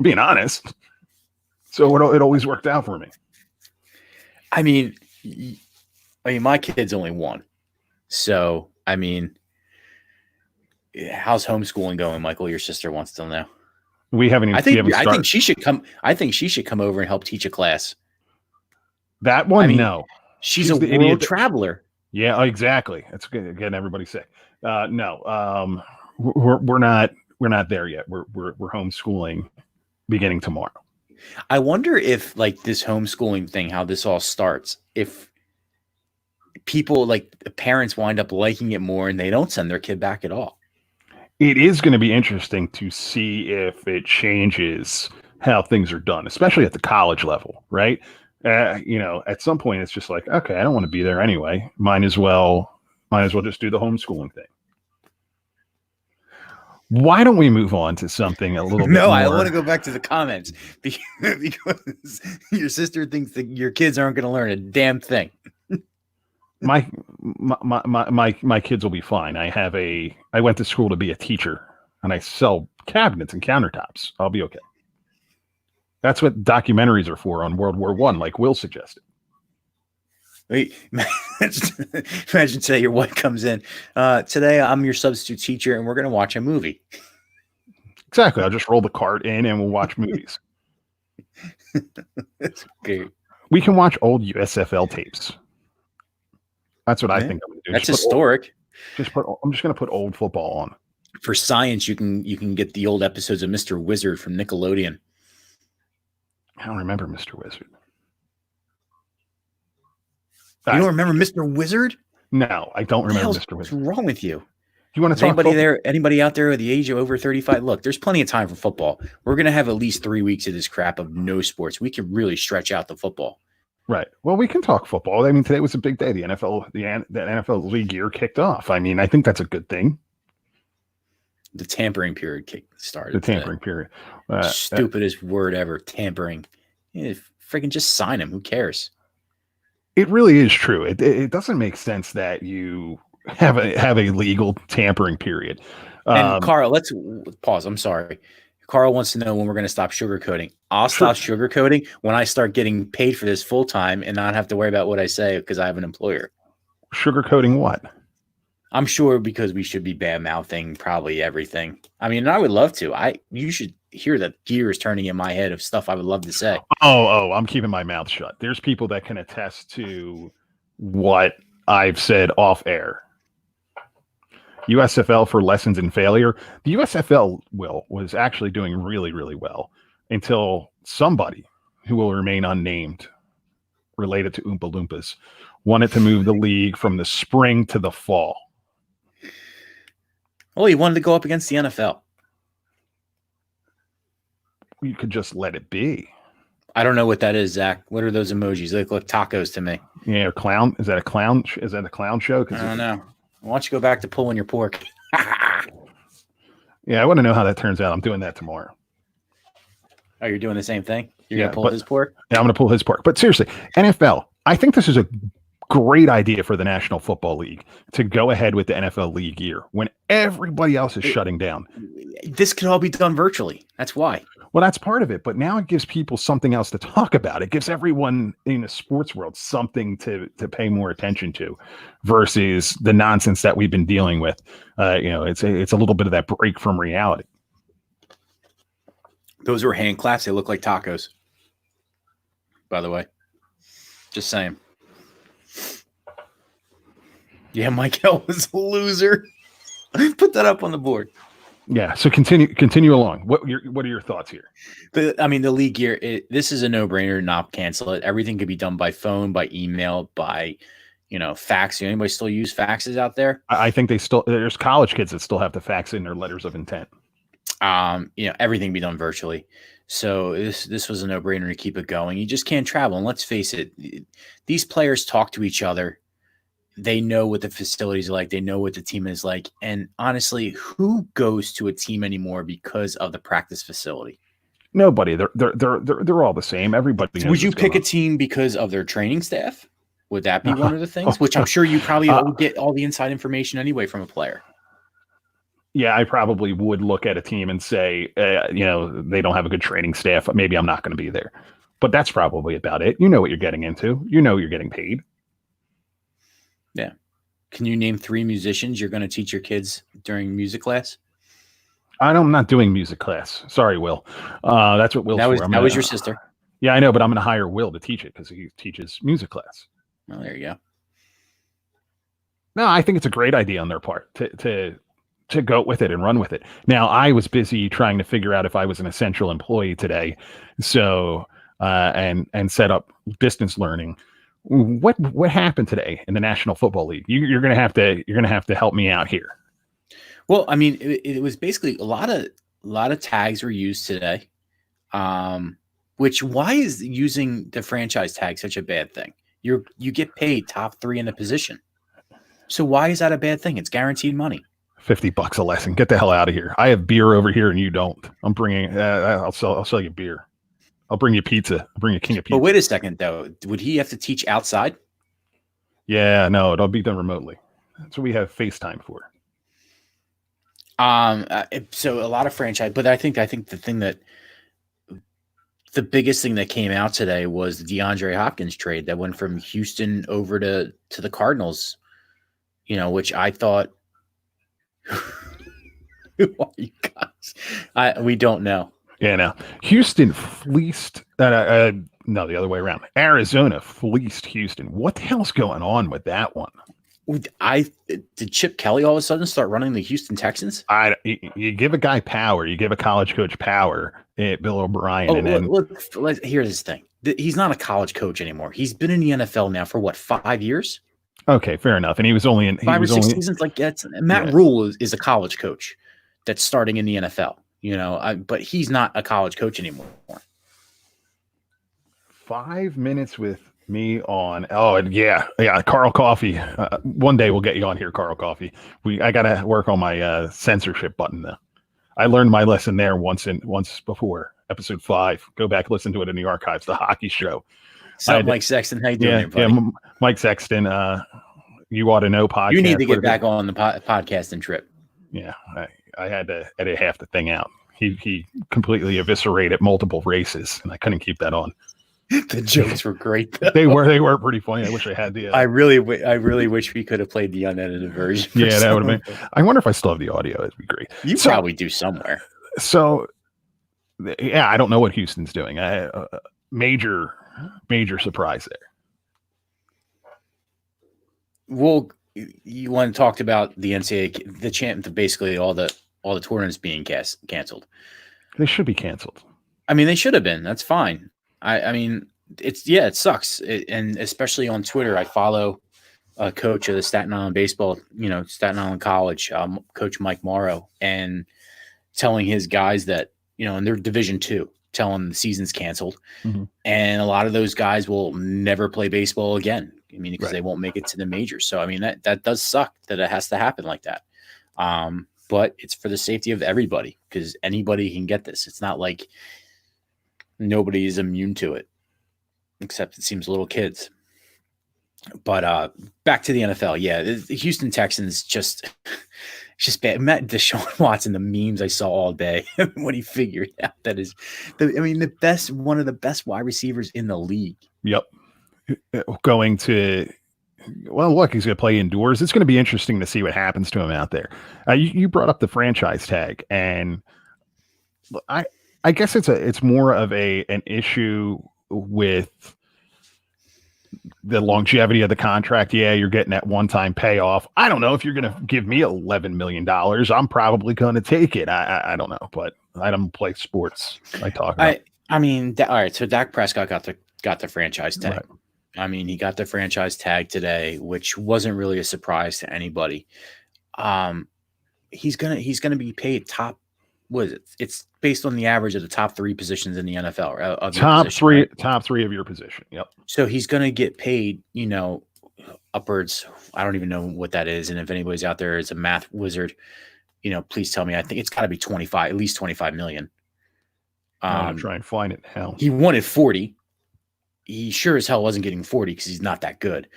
being honest. So it always worked out for me. I mean, my kid's only 1. So, I mean, how's homeschooling going, Michael? Your sister wants to know. We haven't even I think she should come. I think she should come over and help teach a class. That one, no. She's a world traveler. Yeah, exactly. That's good. Again, everybody say, no. We're not there yet. We're homeschooling beginning tomorrow. I wonder if like this homeschooling thing, how this all starts, if people like parents wind up liking it more and they don't send their kid back at all. It is going to be interesting to see if it changes how things are done, especially at the college level, right? At some point it's just like, okay, I don't want to be there anyway. Might as well just do the homeschooling thing. Why don't we move on to something a little bit more? I want to go back to the comments because your sister thinks that your kids aren't going to learn a damn thing. My kids will be fine. I went to school to be a teacher, and I sell cabinets and countertops. I'll be okay. That's what documentaries are for on World War I, like Will suggested. Wait, imagine today your wife comes in. Today I'm your substitute teacher, and we're going to watch a movie. Exactly. I'll just roll the cart in, and we'll watch movies. That's great. We can watch old USFL tapes. That's what I think I'm going to do. That's historic. I'm just going to put old football on. For science, you can get the old episodes of Mr. Wizard from Nickelodeon. I don't remember Mr. Wizard. You don't remember Mr. Wizard? No, I don't remember Mr. Wizard. What's wrong with you? You want to talk anybody out there at the age of over 35? Look, there's plenty of time for football. We're going to have at least 3 weeks of this crap of no sports. We can really stretch out the football. Right. Well, we can talk football. I mean, today was a big day. The NFL league year kicked off. I mean, I think that's a good thing. The tampering period started. The tampering period. Stupidest word ever. Tampering. Freaking just sign him. Who cares? It really is true. It doesn't make sense that you have a legal tampering period. And Carl, let's pause. I'm sorry. Carl wants to know when we're going to stop sugarcoating. I'll stop sugarcoating when I start getting paid for this full time and not have to worry about what I say because I have an employer. Sugarcoating what? I'm sure because we should be bad mouthing probably everything. I mean, I would love to. You should hear the gears turning in my head of stuff I would love to say. Oh, I'm keeping my mouth shut. There's people that can attest to what I've said off air. USFL for lessons in failure. The USFL was actually doing really, really well until somebody who will remain unnamed related to Oompa Loompas wanted to move the league from the spring to the fall. Oh, he wanted to go up against the NFL. You could just let it be. I don't know what that is, Zach. What are those emojis? They look like tacos to me. Yeah, clown. Is that a clown? Is that a clown show? I don't know. Why don't you go back to pulling your pork? Yeah, I want to know how that turns out. I'm doing that tomorrow. Oh, you're doing the same thing? You're going to pull his pork? Yeah, I'm going to pull his pork. But seriously, NFL, I think this is a great idea for the National Football League to go ahead with the NFL league year when everybody else is shutting down. This could all be done virtually. That's why. Well, that's part of it. But now it gives people something else to talk about. It gives everyone in the sports world something to pay more attention to versus the nonsense that we've been dealing with. It's a little bit of that break from reality. Those were hand claps. They look like tacos, by the way. Just saying. Yeah, Michael was a loser. Put that up on the board. Yeah. So continue along. What are your thoughts here? I mean, the league year, this is a no-brainer. Not cancel it. Everything could be done by phone, by email, by fax. Anybody still use faxes out there? I think there's college kids that still have to fax in their letters of intent. Everything be done virtually. So this was a no-brainer to keep it going. You just can't travel. And let's face it, these players talk to each other. They know what the facilities are like. They know what the team is like. And honestly, who goes to a team anymore because of the practice facility? Nobody. They're all the same. Everybody knows. Would you pick a team because of their training staff? Would that be one of the things? Which I'm sure you probably get all the inside information anyway from a player. Yeah, I probably would look at a team and say, they don't have a good training staff. Maybe I'm not going to be there. But that's probably about it. You know what you're getting into. You know you're getting paid. Yeah. Can you name 3 musicians you're going to teach your kids during music class? I'm not doing music class. Sorry, Will. That's what Will's for. That was your sister. Yeah, I know, but I'm going to hire Will to teach it because he teaches music class. Well, there you go. No, I think it's a great idea on their part to go with it and run with it. Now, I was busy trying to figure out if I was an essential employee today, so and set up distance learning. What happened today in the National Football League? You're gonna have to help me out here. Well, I mean, it was basically a lot of tags were used today. Why is using the franchise tag such a bad thing? You get paid top 3 in the position, so why is that a bad thing? It's guaranteed money. $50 a lesson. Get the hell out of here. I have beer over here and you don't. I'm bringing. I'll sell you beer. I'll bring you pizza. I'll bring you king of pizza. But wait a second, though. Would he have to teach outside? Yeah, no, it'll be done remotely. That's what we have FaceTime for. So a lot of franchise, but I think the biggest thing that came out today was the DeAndre Hopkins trade that went from Houston over to the Cardinals. Which I thought. Who are you guys? We don't know. Yeah, no. Houston fleeced. No, the other way around. Arizona fleeced Houston. What the hell's going on with that one? Did Chip Kelly all of a sudden start running the Houston Texans? You give a guy power. You give a college coach power. Bill O'Brien. Here's this thing. He's not a college coach anymore. He's been in the NFL now for what, 5 years? Okay, fair enough. And he was only in 5 or 6 seasons. Like that's Matt Rule is a college coach that's starting in the NFL. But he's not a college coach anymore. 5 minutes with me on. Oh, yeah. Carl Coffey. One day we'll get you on here, Carl Coffey. I gotta work on my censorship button though. I learned my lesson there once before, episode 5. Go back, listen to it in the archives. The hockey show. Mike Sexton, how you doing, buddy? Yeah, Mike Sexton. You ought to know podcast. You need to get back on the podcasting trip. Yeah, I had to edit half the thing out. He completely eviscerated multiple races, and I couldn't keep that on. The jokes were great. They were pretty funny. I wish I had the. I really wish we could have played the unedited version. Yeah, that would have been. I wonder if I still have the audio. That'd be great. You probably do somewhere. So, yeah, I don't know what Houston's doing. Major surprise there. Well, you want to talk about the NCAA, basically all the tournaments being canceled. They should be canceled. I mean, they should have been. That's fine. I mean, it sucks. And especially on Twitter, I follow a coach of the Staten Island baseball, Staten Island College, Coach Mike Morrow, and telling his guys that, in their Division II, telling the season's canceled. Mm-hmm. And a lot of those guys will never play baseball again. I mean, because they won't make it to the majors. So, I mean, that does suck that it has to happen like that. But it's for the safety of everybody, because anybody can get this. It's not like nobody is immune to it, except it seems little kids. But back to the NFL. Yeah, the Houston Texans just bad. Deshaun Watson, the memes I saw all day when he figured out that is, one of the best wide receivers in the league. Yep. Going to, well, look, he's going to play indoors. It's going to be interesting to see what happens to him out there. You brought up the franchise tag, and I guess it's more of an issue with the longevity of the contract. Yeah, you're getting that one-time payoff. I don't know if you're going to give me $11 million. I'm probably going to take it. I don't know, but I don't play sports. I talk about. All right. So Dak Prescott got the franchise tag. Right. I mean, he got the franchise tag today, which wasn't really a surprise to anybody. He's gonna be paid top. What is it? It's based on the average of the top 3 positions in the NFL. Of top position, three, right? top 3 of your position. Yep. So he's gonna get paid, upwards. I don't even know what that is, and if anybody's out there is a math wizard, please tell me. I think it's got to be 25, at least 25 million. I'm trying to find it now. He wanted 40. He sure as hell wasn't getting 40 because he's not that good,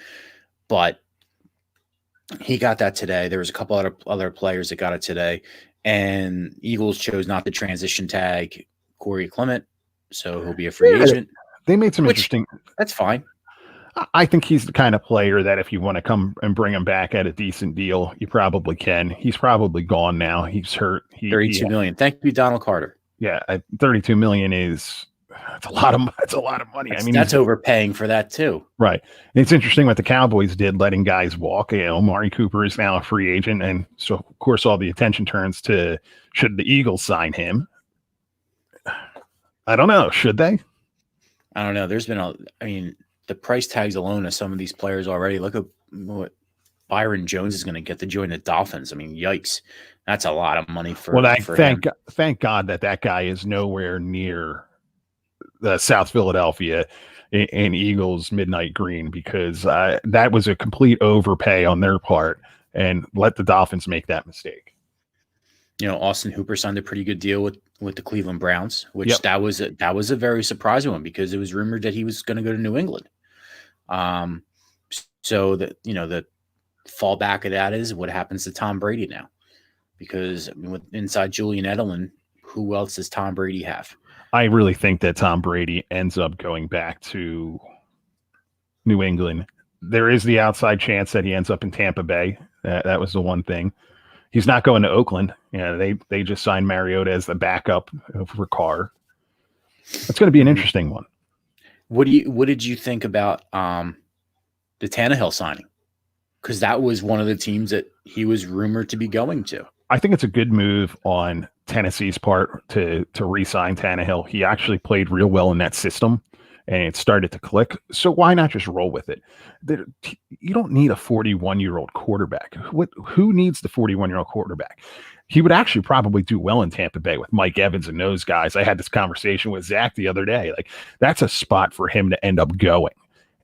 but he got that today. There was a couple other players that got it today, and Eagles chose not to transition tag Corey Clement, so he'll be a free agent. They made some interesting. That's fine. I think he's the kind of player that if you want to come and bring him back at a decent deal, you probably can. He's probably gone now. He's hurt. $32 million. Thank you, Donald Carter. Yeah, $32 million is. It's a lot of money. That's overpaying for that too. Right. And it's interesting what the Cowboys did, letting guys walk. Amari Cooper is now a free agent. And so, of course, all the attention turns to, should the Eagles sign him? I don't know. Should they? I don't know. There's been the price tags alone of some of these players already. Look at what Byron Jones is going to get to join the Dolphins. I mean, yikes. That's a lot of money for thank God that guy is nowhere near the South Philadelphia and Eagles midnight green, because that was a complete overpay on their part, and let the Dolphins make that mistake. Austin Hooper signed a pretty good deal with the Cleveland Browns, which that was a very surprising one, because it was rumored that he was going to go to New England. So that the fallback of that is what happens to Tom Brady now, because inside Julian Edelman, who else does Tom Brady have? I really think that Tom Brady ends up going back to New England. There is the outside chance that he ends up in Tampa Bay. That was the one thing. He's not going to Oakland. They just signed Mariota as the backup for Carr. It's going to be an interesting one. What did you think about the Tannehill signing? Because that was one of the teams that he was rumored to be going to. I think it's a good move on Tennessee's part to re-sign Tannehill. He actually played real well in that system, and it started to click. So why not just roll with it? You don't need a 41-year-old quarterback. Who needs the 41-year-old quarterback? He would actually probably do well in Tampa Bay with Mike Evans and those guys. I had this conversation with Zach the other day. Like, that's a spot for him to end up going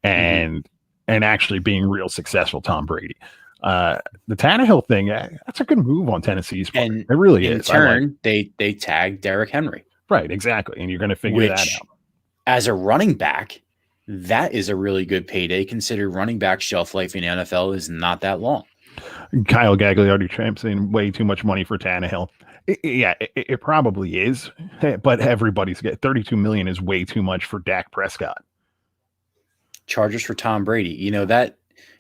and actually being real successful, Tom Brady. The Tannehill thing, that's a good move on Tennessee's part. And it really is. In turn, they tagged Derrick Henry. Right, exactly. And you're going to figure that out. As a running back, that is a really good payday, considering running back shelf life in the NFL is not that long. Kyle Gagliardi saying way too much money for Tannehill. It probably is, but everybody's get $32 million is way too much for Dak Prescott. Chargers for Tom Brady. You know that.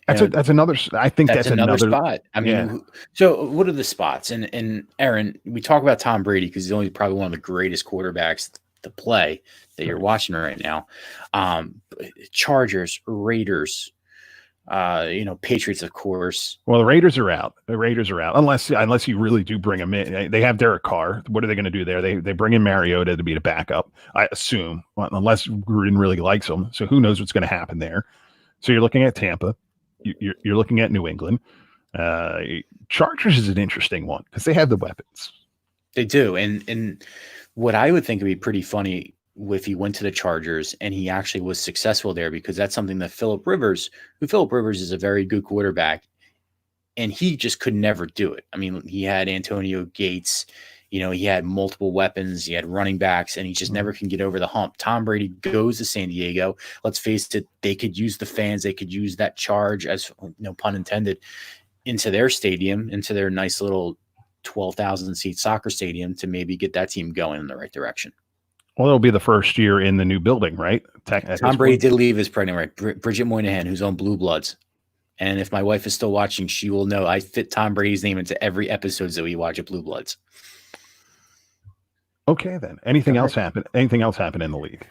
That's another. I think That's another spot. I mean, yeah. So what are the spots? And Aaron, we talk about Tom Brady because he's only probably one of the greatest quarterbacks to play that you're watching right now. Chargers, Raiders, Patriots, of course. Well, the Raiders are out. Unless you really do bring them in. They have Derek Carr. What are they going to do there? They bring in Mariota to be the backup, I assume, unless Gruden really likes him. So who knows what's going to happen there? So you're looking at Tampa. You're looking at New England. Chargers is an interesting one because they have the weapons. They do, and what I would think would be pretty funny if he went to the Chargers and he actually was successful there, because that's something that Phillip Rivers is a very good quarterback, and he just could never do it. I mean, he had Antonio Gates, he had multiple weapons, he had running backs, and he just never can get over the hump. Tom Brady goes to San Diego. Let's face it, they could use the fans. They could use that charge, as no pun intended, into their stadium, into their nice little 12,000 seat soccer stadium to maybe get that team going in the right direction. Well, it'll be the first year in the new building, right? Tom Brady did leave his pregnant wife, Bridget Moynihan, who's on Blue Bloods. And if my wife is still watching, she will know I fit Tom Brady's name into every episode that we watch at Blue Bloods. Okay, then. Anything else happen? Anything else happen in the league?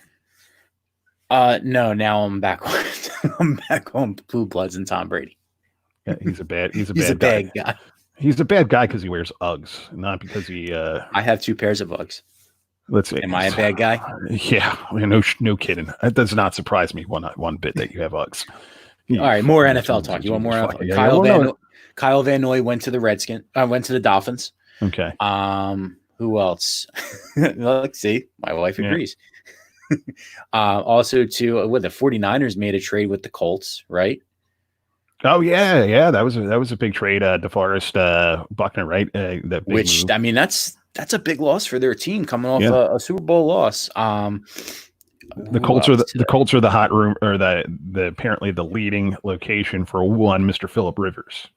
No. Now I'm back on. I'm back on Blue Bloods and Tom Brady. Yeah, he's a bad guy. He's a bad guy because he wears Uggs, not because he. I have 2 pairs of Uggs. Let's see. Am I a bad guy? Yeah, no kidding. That does not surprise me one bit that you have Uggs. All right, more NFL talk. You want more NFL? Yeah, Kyle Van Noy went to the Redskins. Went to the Dolphins. Okay. Who else? Let's see. My wife agrees. Also, the 49ers made a trade with the Colts, right? Oh yeah. That was a big trade. DeForest Buckner, right? Which move. I mean, that's a big loss for their team coming off a Super Bowl loss. The Colts are the hot room, or the apparently the leading location for one Mr. Phillip Rivers.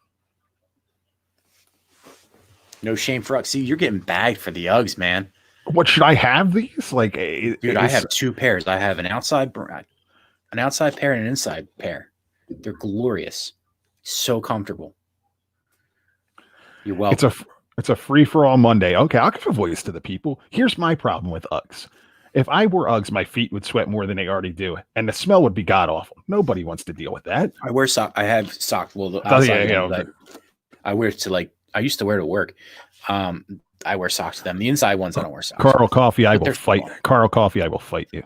No shame for Uggs. See, you're getting bagged for the Uggs, man. What, should I have these? Dude, I have 2 pairs. I have an outside pair and an inside pair. They're glorious. So comfortable. You're welcome. It's a free for all Monday. Okay, I'll give a voice to the people. Here's my problem with Uggs. If I wore Uggs, my feet would sweat more than they already do, and the smell would be god awful. Nobody wants to deal with that. I wear socks. I have socks. Well, the outside I wear to I used to wear to work. I wear socks to them. The inside ones I don't wear socks. Carl Coffey, I will fight. Carl Coffey, I will fight you.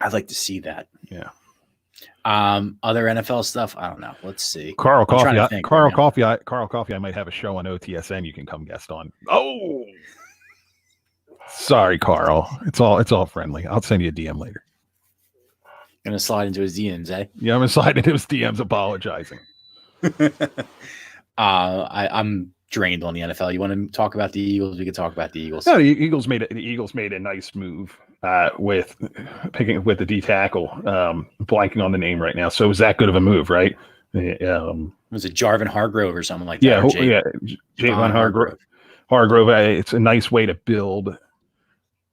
I'd like to see that. Yeah. Other NFL stuff, I don't know. Let's see. Carl Coffey, I might have a show on OTSN you can come guest on. Oh, sorry, Carl. It's all friendly. I'll send you a DM later. Gonna slide into his DMs, eh? Yeah, I'm gonna slide into his DMs apologizing. I'm drained on the NFL. You want to talk about the Eagles? We can talk about the Eagles. No, the Eagles made a nice move with picking with the D tackle. Blanking on the name right now. So it was that good of a move, right? Was it Jarvin Hargrove or something like that? Yeah, Javon Hargrove. Hargrove. It's a nice way to build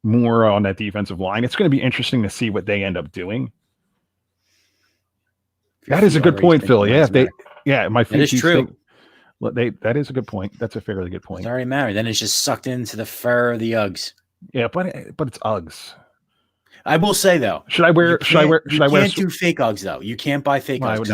more on that defensive line. It's going to be interesting to see what they end up doing. That is a good point, Phil. Yeah, my feet. That is true. That is a good point. That's a fairly good point. It's already married. Then it's just sucked into the fur of the Uggs. Yeah, but it's Uggs. I will say though, should I wear? You can't do fake Uggs though. You can't buy fake Uggs.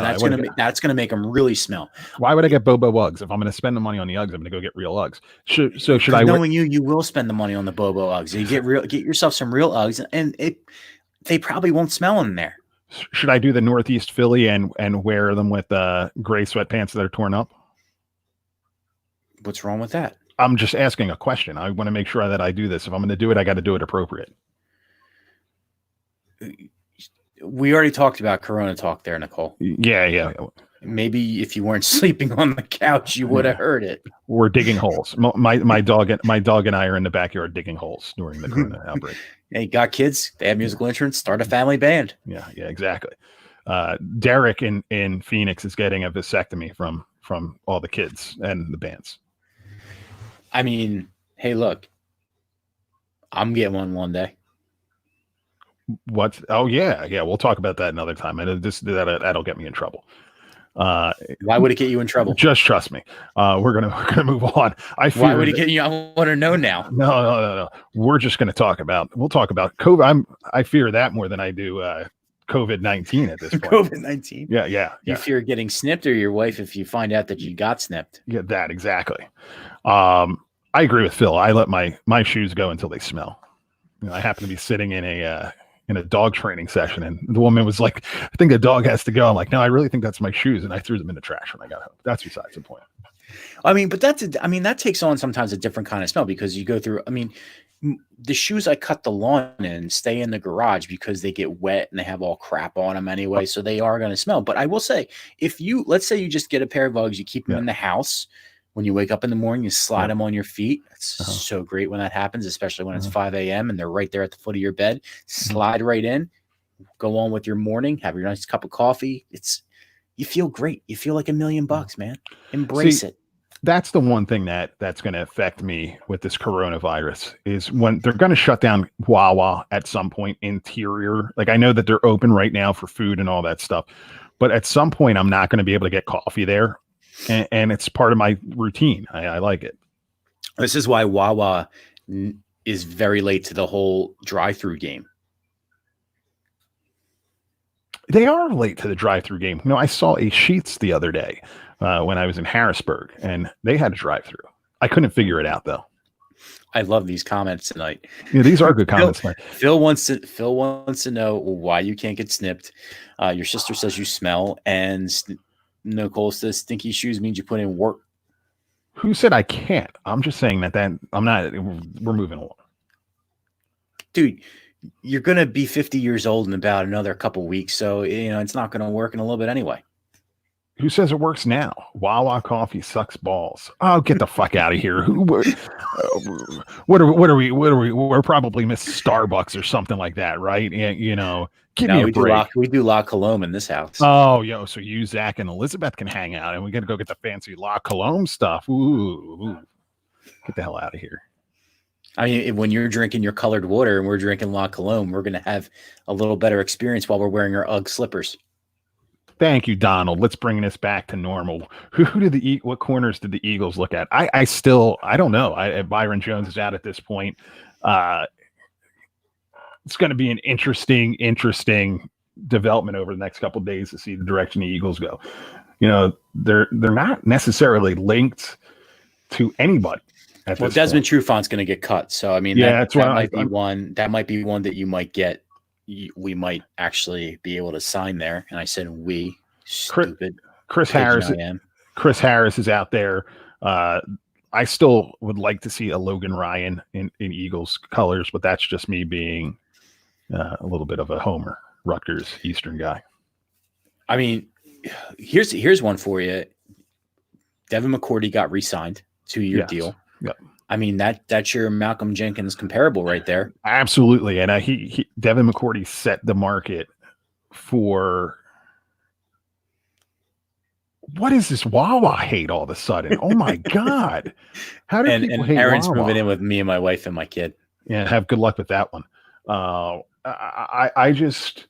That's gonna make them really smell. Why would I get Bobo Uggs if I'm gonna spend the money on the Uggs? I'm gonna go get real Uggs. Should I? Knowing you will spend the money on the Bobo Uggs. You get yourself some real Uggs, and they probably won't smell in there. Should I do the Northeast Philly and wear them with gray sweatpants that are torn up? What's wrong with that? I'm just asking a question. I want to make sure that I do this. If I'm going to do it, I got to do it appropriate. We already talked about Corona talk there, Nicole. Yeah. Maybe if you weren't sleeping on the couch, you would have heard it. We're digging holes. My dog and I are in the backyard digging holes during the Corona outbreak. Hey, got kids? They have musical instruments. Start a family band. Yeah, exactly. Derek in Phoenix is getting a vasectomy from all the kids and the bands. I mean, hey, look, I'm getting one day. What? Oh yeah, yeah. We'll talk about that another time. And that'll get me in trouble. Why would it get you in trouble? Just trust me. We're gonna move on. Why would it get you? I want to know now. No. We're just gonna talk about. We'll talk about COVID. I fear that more than I do COVID-19 at this point. COVID-19. Yeah. You fear getting snipped, or your wife if you find out that you got snipped? Yeah, that exactly. I agree with Phil. I let my shoes go until they smell. I happen to be sitting in a dog training session, and the woman was like, "I think the dog has to go." I'm like, "No, I really think that's my shoes," and I threw them in the trash when I got home. That's besides the point. I mean, but that takes on sometimes a different kind of smell because you go through. I mean, the shoes I cut the lawn in stay in the garage because they get wet and they have all crap on them anyway, so they are going to smell. But I will say, let's say you just get a pair of Uggs, you keep them in the house. When you wake up in the morning, you slide them on your feet. It's so great when that happens, especially when it's 5 a.m. and they're right there at the foot of your bed. Slide right in, go on with your morning, have your nice cup of coffee. You feel great. You feel like $1 million, man. Embrace it. That's the one thing that's going to affect me with this coronavirus is when they're going to shut down Wawa at some point interior. Like I know that they're open right now for food and all that stuff, but at some point I'm not going to be able to get coffee there. And it's part of my routine. I like it. This is why Wawa is very late to the whole drive-through game. They are late to the drive-through game. I saw a Sheetz the other day when I was in Harrisburg, and they had a drive-through. I couldn't figure it out though. I love these comments tonight. Yeah, these are good comments. Phil wants to know why you can't get snipped. Your sister says you smell, and Nicole says stinky shoes means you put in work. Who said I can't? I'm just saying that I'm not. We're moving along. Dude, you're going to be 50 years old in about another couple weeks. So, it's not going to work in a little bit anyway. Who says it works now? Wawa coffee sucks balls. Oh, get the fuck out of here. What are we? We're probably Miss Starbucks or something like that, right? Give me a break. We do La Colombe in this house. Oh, so you, Zach, and Elizabeth can hang out, and we got to go get the fancy La Colombe stuff. Ooh, get the hell out of here. I mean, when you're drinking your colored water and we're drinking La Colombe, we're going to have a little better experience while we're wearing our UGG slippers. Thank you, Donald. Let's bring this back to normal. What corners did the Eagles look at? I don't know. Byron Jones is out at this point. It's going to be an interesting development over the next couple of days to see the direction the Eagles go. They're not necessarily linked to anybody. Well, Desmond Trufant's going to get cut, so I mean, that might be one that you might get. We might actually be able to sign there. And I said, stupid. Chris Harris is out there. I still would like to see a Logan Ryan in Eagles colors, but that's just me being a little bit of a homer, Rutgers Eastern guy. I mean, here's one for you. Devin McCourty got re-signed, 2-year deal. Yep. I mean, that's your Malcolm Jenkins comparable right there. Absolutely. And Devin McCourty set the market for what is this Wawa hate all of a sudden? Oh my God. How do people hate Aaron's Wawa? moving in with me and my wife and my kid. Yeah, have good luck with that one. I just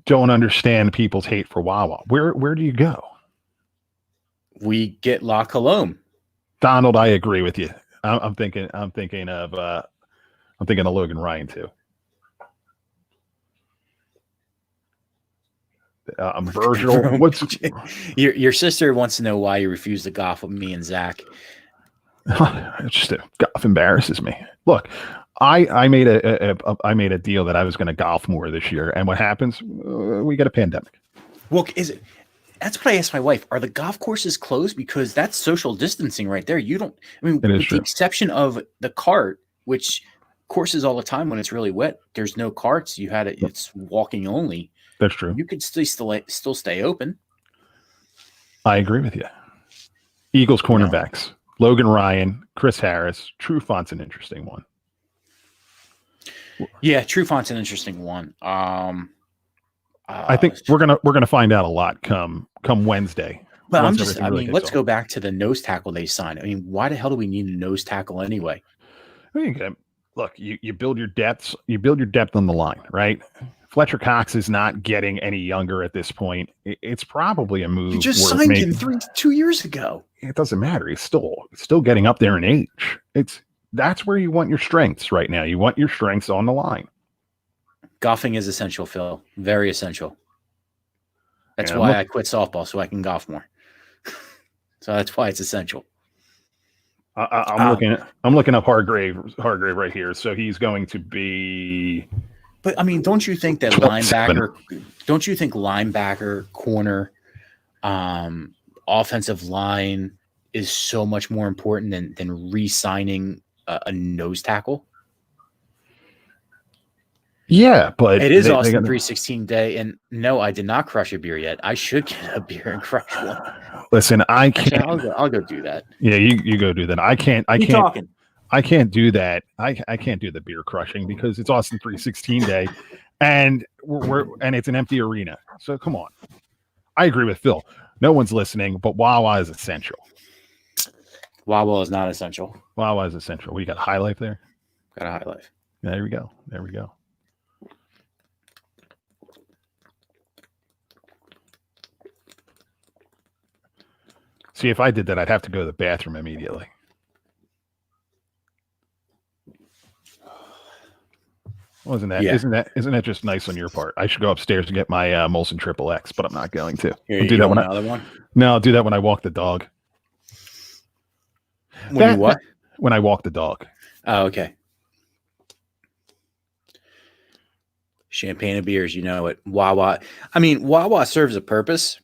don't understand people's hate for Wawa. Where do you go? We get La Colombe. Donald, I agree with you. I'm thinking of Logan Ryan too. Virgil, what's your sister wants to know why you refuse to golf with me and Zach? Golf embarrasses me. Look, I made a deal that I was going to golf more this year, and what happens? We get a pandemic. Well, that's what I asked my wife. Are the golf courses closed? Because that's social distancing right there. You don't, I mean, with the exception of the cart, which courses all the time when it's really wet, there's no carts. It's walking only. That's true. You could still stay open. I agree with you. Eagles cornerbacks, Logan Ryan, Chris Harris. Trufant's an interesting one. Yeah, Trufant's an interesting one. I think we're gonna find out a lot come Wednesday. But let's go back to the nose tackle they signed. I mean, why the hell do we need a nose tackle anyway? Look, you build your depths. You build your depth on the line, right? Fletcher Cox is not getting any younger at this point. It's probably a move. You just worth signed making. him 2 years ago. It doesn't matter. He's still getting up there in age. That's where you want your strengths right now. You want your strengths on the line. Golfing is essential, Phil. Very essential. That's Yeah, why I quit softball, so I can golf more. So that's why it's essential. I'm looking up Hargrave right here. So he's going to be. But I mean, don't you think that 27. linebacker, corner, offensive line is so much more important than re-signing a nose tackle? Yeah, but it is Austin 316 day, and no, I did not crush a beer yet. I should get a beer and crush one. Listen, I can't. Actually, I'll go do that. Yeah, you go do that. I can't. Keep talking. I can't do that. I can't do the beer crushing because it's Austin 316 day, and it's an empty arena. So come on. I agree with Phil. No one's listening, but Wawa is essential. Wawa is not essential. Wawa is essential. We got High Life there. Got a High Life. There we go. There we go. See, if I did that, I'd have to go to the bathroom immediately. Isn't that just nice on your part? I should go upstairs to get my Molson Triple X, but I'm not going to. I'll do that when I'll do that when I walk the dog. When I walk the dog. Oh, okay. Champagne and beers, you know it. Wawa. I mean, Wawa serves a purpose.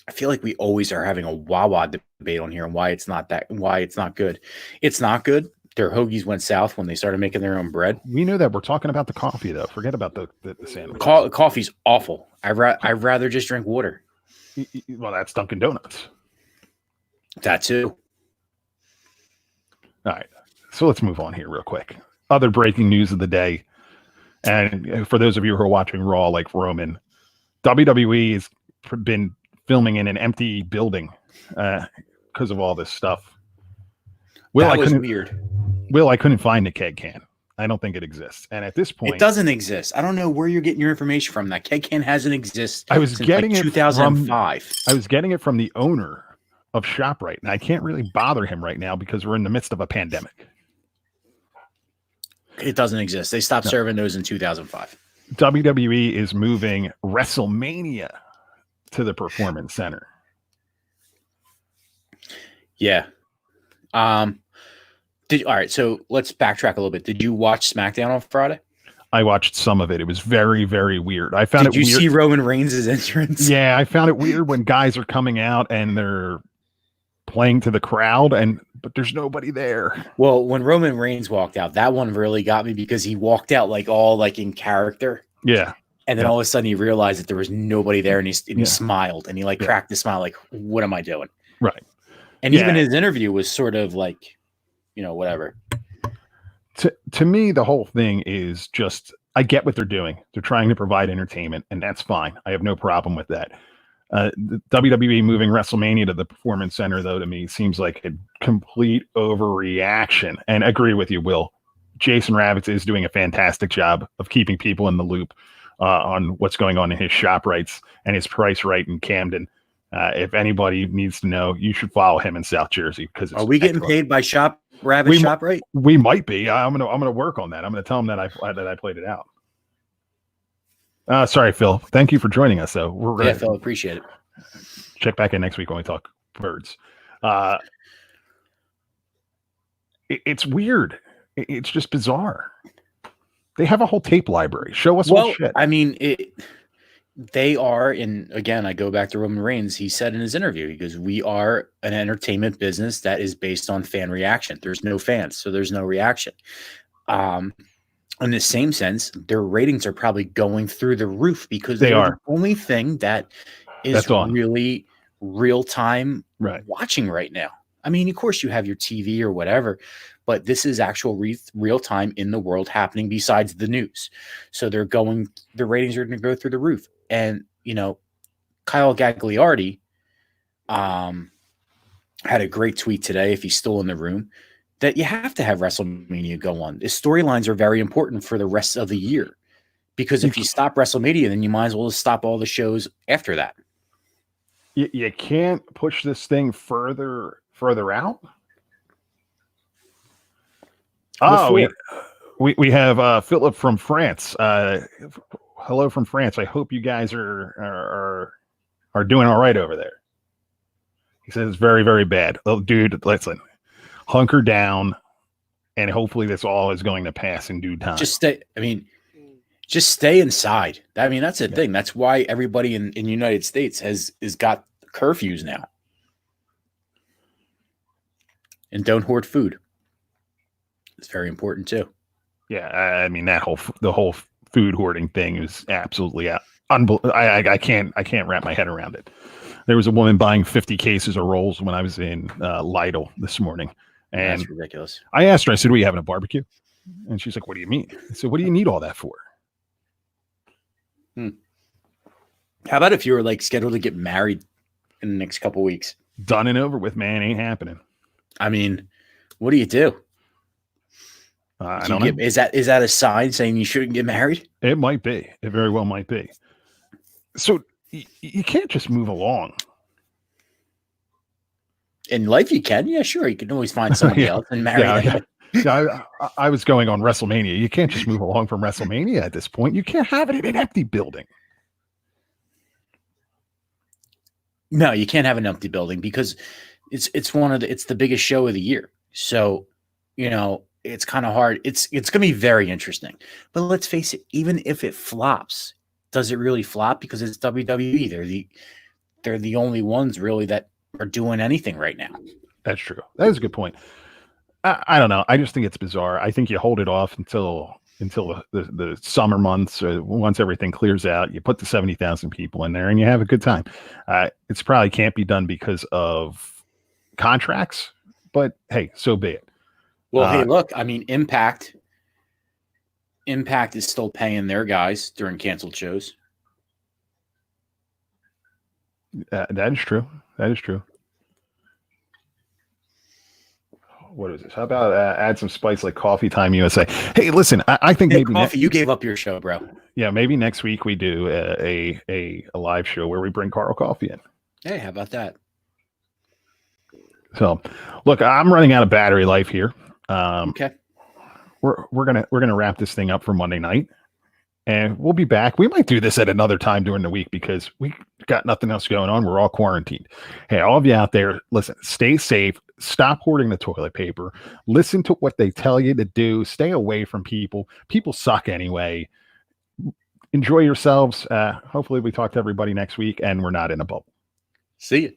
I feel like we always are having a Wawa debate on here and why it's not good. It's not good. Their hoagies went south when they started making their own bread. We know that. We're talking about the coffee, though. Forget about the sandwich. Coffee's awful. I'd rather just drink water. Well, that's Dunkin' Donuts. That too. All right. So let's move on here real quick. Other breaking news of the day. And for those of you who are watching Raw like Roman, WWE has been filming in an empty building because of all this stuff. That was weird. Will, I couldn't find the keg can. I don't think it exists. And at this point, it doesn't exist. I don't know where you're getting your information from. That keg can hasn't existed. I was getting it 2005. I was getting it from the owner of ShopRite, and I can't really bother him right now because we're in the midst of a pandemic. It doesn't exist. They stopped serving those in 2005. WWE is moving WrestleMania to the Performance Center. Yeah. All right, so let's backtrack a little bit. Did you watch SmackDown on Friday? I watched some of it. It was very, very weird. I found it weird. Did you see Roman Reigns' entrance? Yeah, I found it weird when guys are coming out and they're playing to the crowd, but there's nobody there. Well, when Roman Reigns walked out, that one really got me because he walked out all in character. Yeah. And then all of a sudden he realized that there was nobody there, and he smiled, and he cracked a smile like, what am I doing? Right. And even his interview was sort of like, whatever. To me, the whole thing is just, I get what they're doing. They're trying to provide entertainment, and that's fine. I have no problem with that. The WWE moving WrestleMania to the Performance Center, though, to me seems like a complete overreaction. And I agree with you, Will. Jason Ravitz is doing a fantastic job of keeping people in the loop on what's going on in his ShopRites and his Price Right in Camden. If anybody needs to know, you should follow him in South Jersey because are we getting paid by Ravitz ShopRite? We might be. I'm gonna work on that. I'm gonna tell him that I played it out. Sorry, Phil. Thank you for joining us, though. Phil, appreciate it. Check back in next week when we talk birds. It's weird. It's just bizarre. They have a whole tape library. Show us all shit. I mean, they are, and again, I go back to Roman Reigns. He said in his interview, because we are an entertainment business that is based on fan reaction. There's no fans, so there's no reaction. In the same sense, their ratings are probably going through the roof because they're the only thing that is really real time watching right now. I mean, of course, you have your TV or whatever, but this is actual real time in the world happening besides the news. So the ratings are going to go through the roof. And, Kyle Gagliardi had a great tweet today, if he's still in the room, that you have to have WrestleMania go on. The storylines are very important for the rest of the year Because if you stop WrestleMania, then you might as well just stop all the shows after that. You can't push this thing further out. Oh, we have Philip from France. Hello from France. I hope you guys are doing all right over there. He says it's very, very bad. Oh, dude, listen, hunker down, and hopefully this all is going to pass in due time. Just stay inside. I mean, that's the thing. That's why everybody in the United States is got curfews now. And don't hoard food. It's very important too. Yeah, I mean the whole food hoarding thing is absolutely unbelievable. I can't wrap my head around it. There was a woman buying 50 cases of rolls when I was in Lidl this morning, and that's ridiculous. I asked her. I said, "Are you having a barbecue?" And she's like, "What do you mean?" I said, "What do you need all that for?" How about if you were like scheduled to get married in the next couple weeks? Done and over with, man. Ain't happening. I mean, what do you do? I don't know. Is that a sign saying you shouldn't get married? It might be. It very well might be. So you can't just move along. In life, you can. Yeah, sure. You can always find somebody else and marry them. Yeah, I was going on WrestleMania. You can't just move along from WrestleMania at this point. You can't have it in an empty building. No, you can't have an empty building because it's the biggest show of the year. So, it's kind of hard. It's going to be very interesting. But let's face it, even if it flops, does it really flop? Because it's WWE. They're the only ones really that are doing anything right now. That's true. That is a good point. I don't know. I just think it's bizarre. I think you hold it off until the summer months, or once everything clears out. You put the 70,000 people in there and you have a good time. It's probably can't be done because of contracts, but hey, so be it. Well, hey, look, I mean, Impact is still paying their guys during canceled shows. That is true. That is true. What is this? How about add some spice like Coffee Time USA? Hey, listen, I think maybe coffee. You gave up your show, bro. Yeah, maybe next week we do a live show where we bring Carl Coffee in. Hey, how about that? So, look, I'm running out of battery life here. Okay, we're gonna wrap this thing up for Monday night, and we'll be back. We might do this at another time during the week because we got nothing else going on. We're all quarantined. Hey, all of you out there, listen, stay safe. Stop hoarding the toilet paper. Listen to what they tell you to do. Stay away from people. People suck anyway. Enjoy yourselves. Hopefully we talk to everybody next week and we're not in a bubble. See you.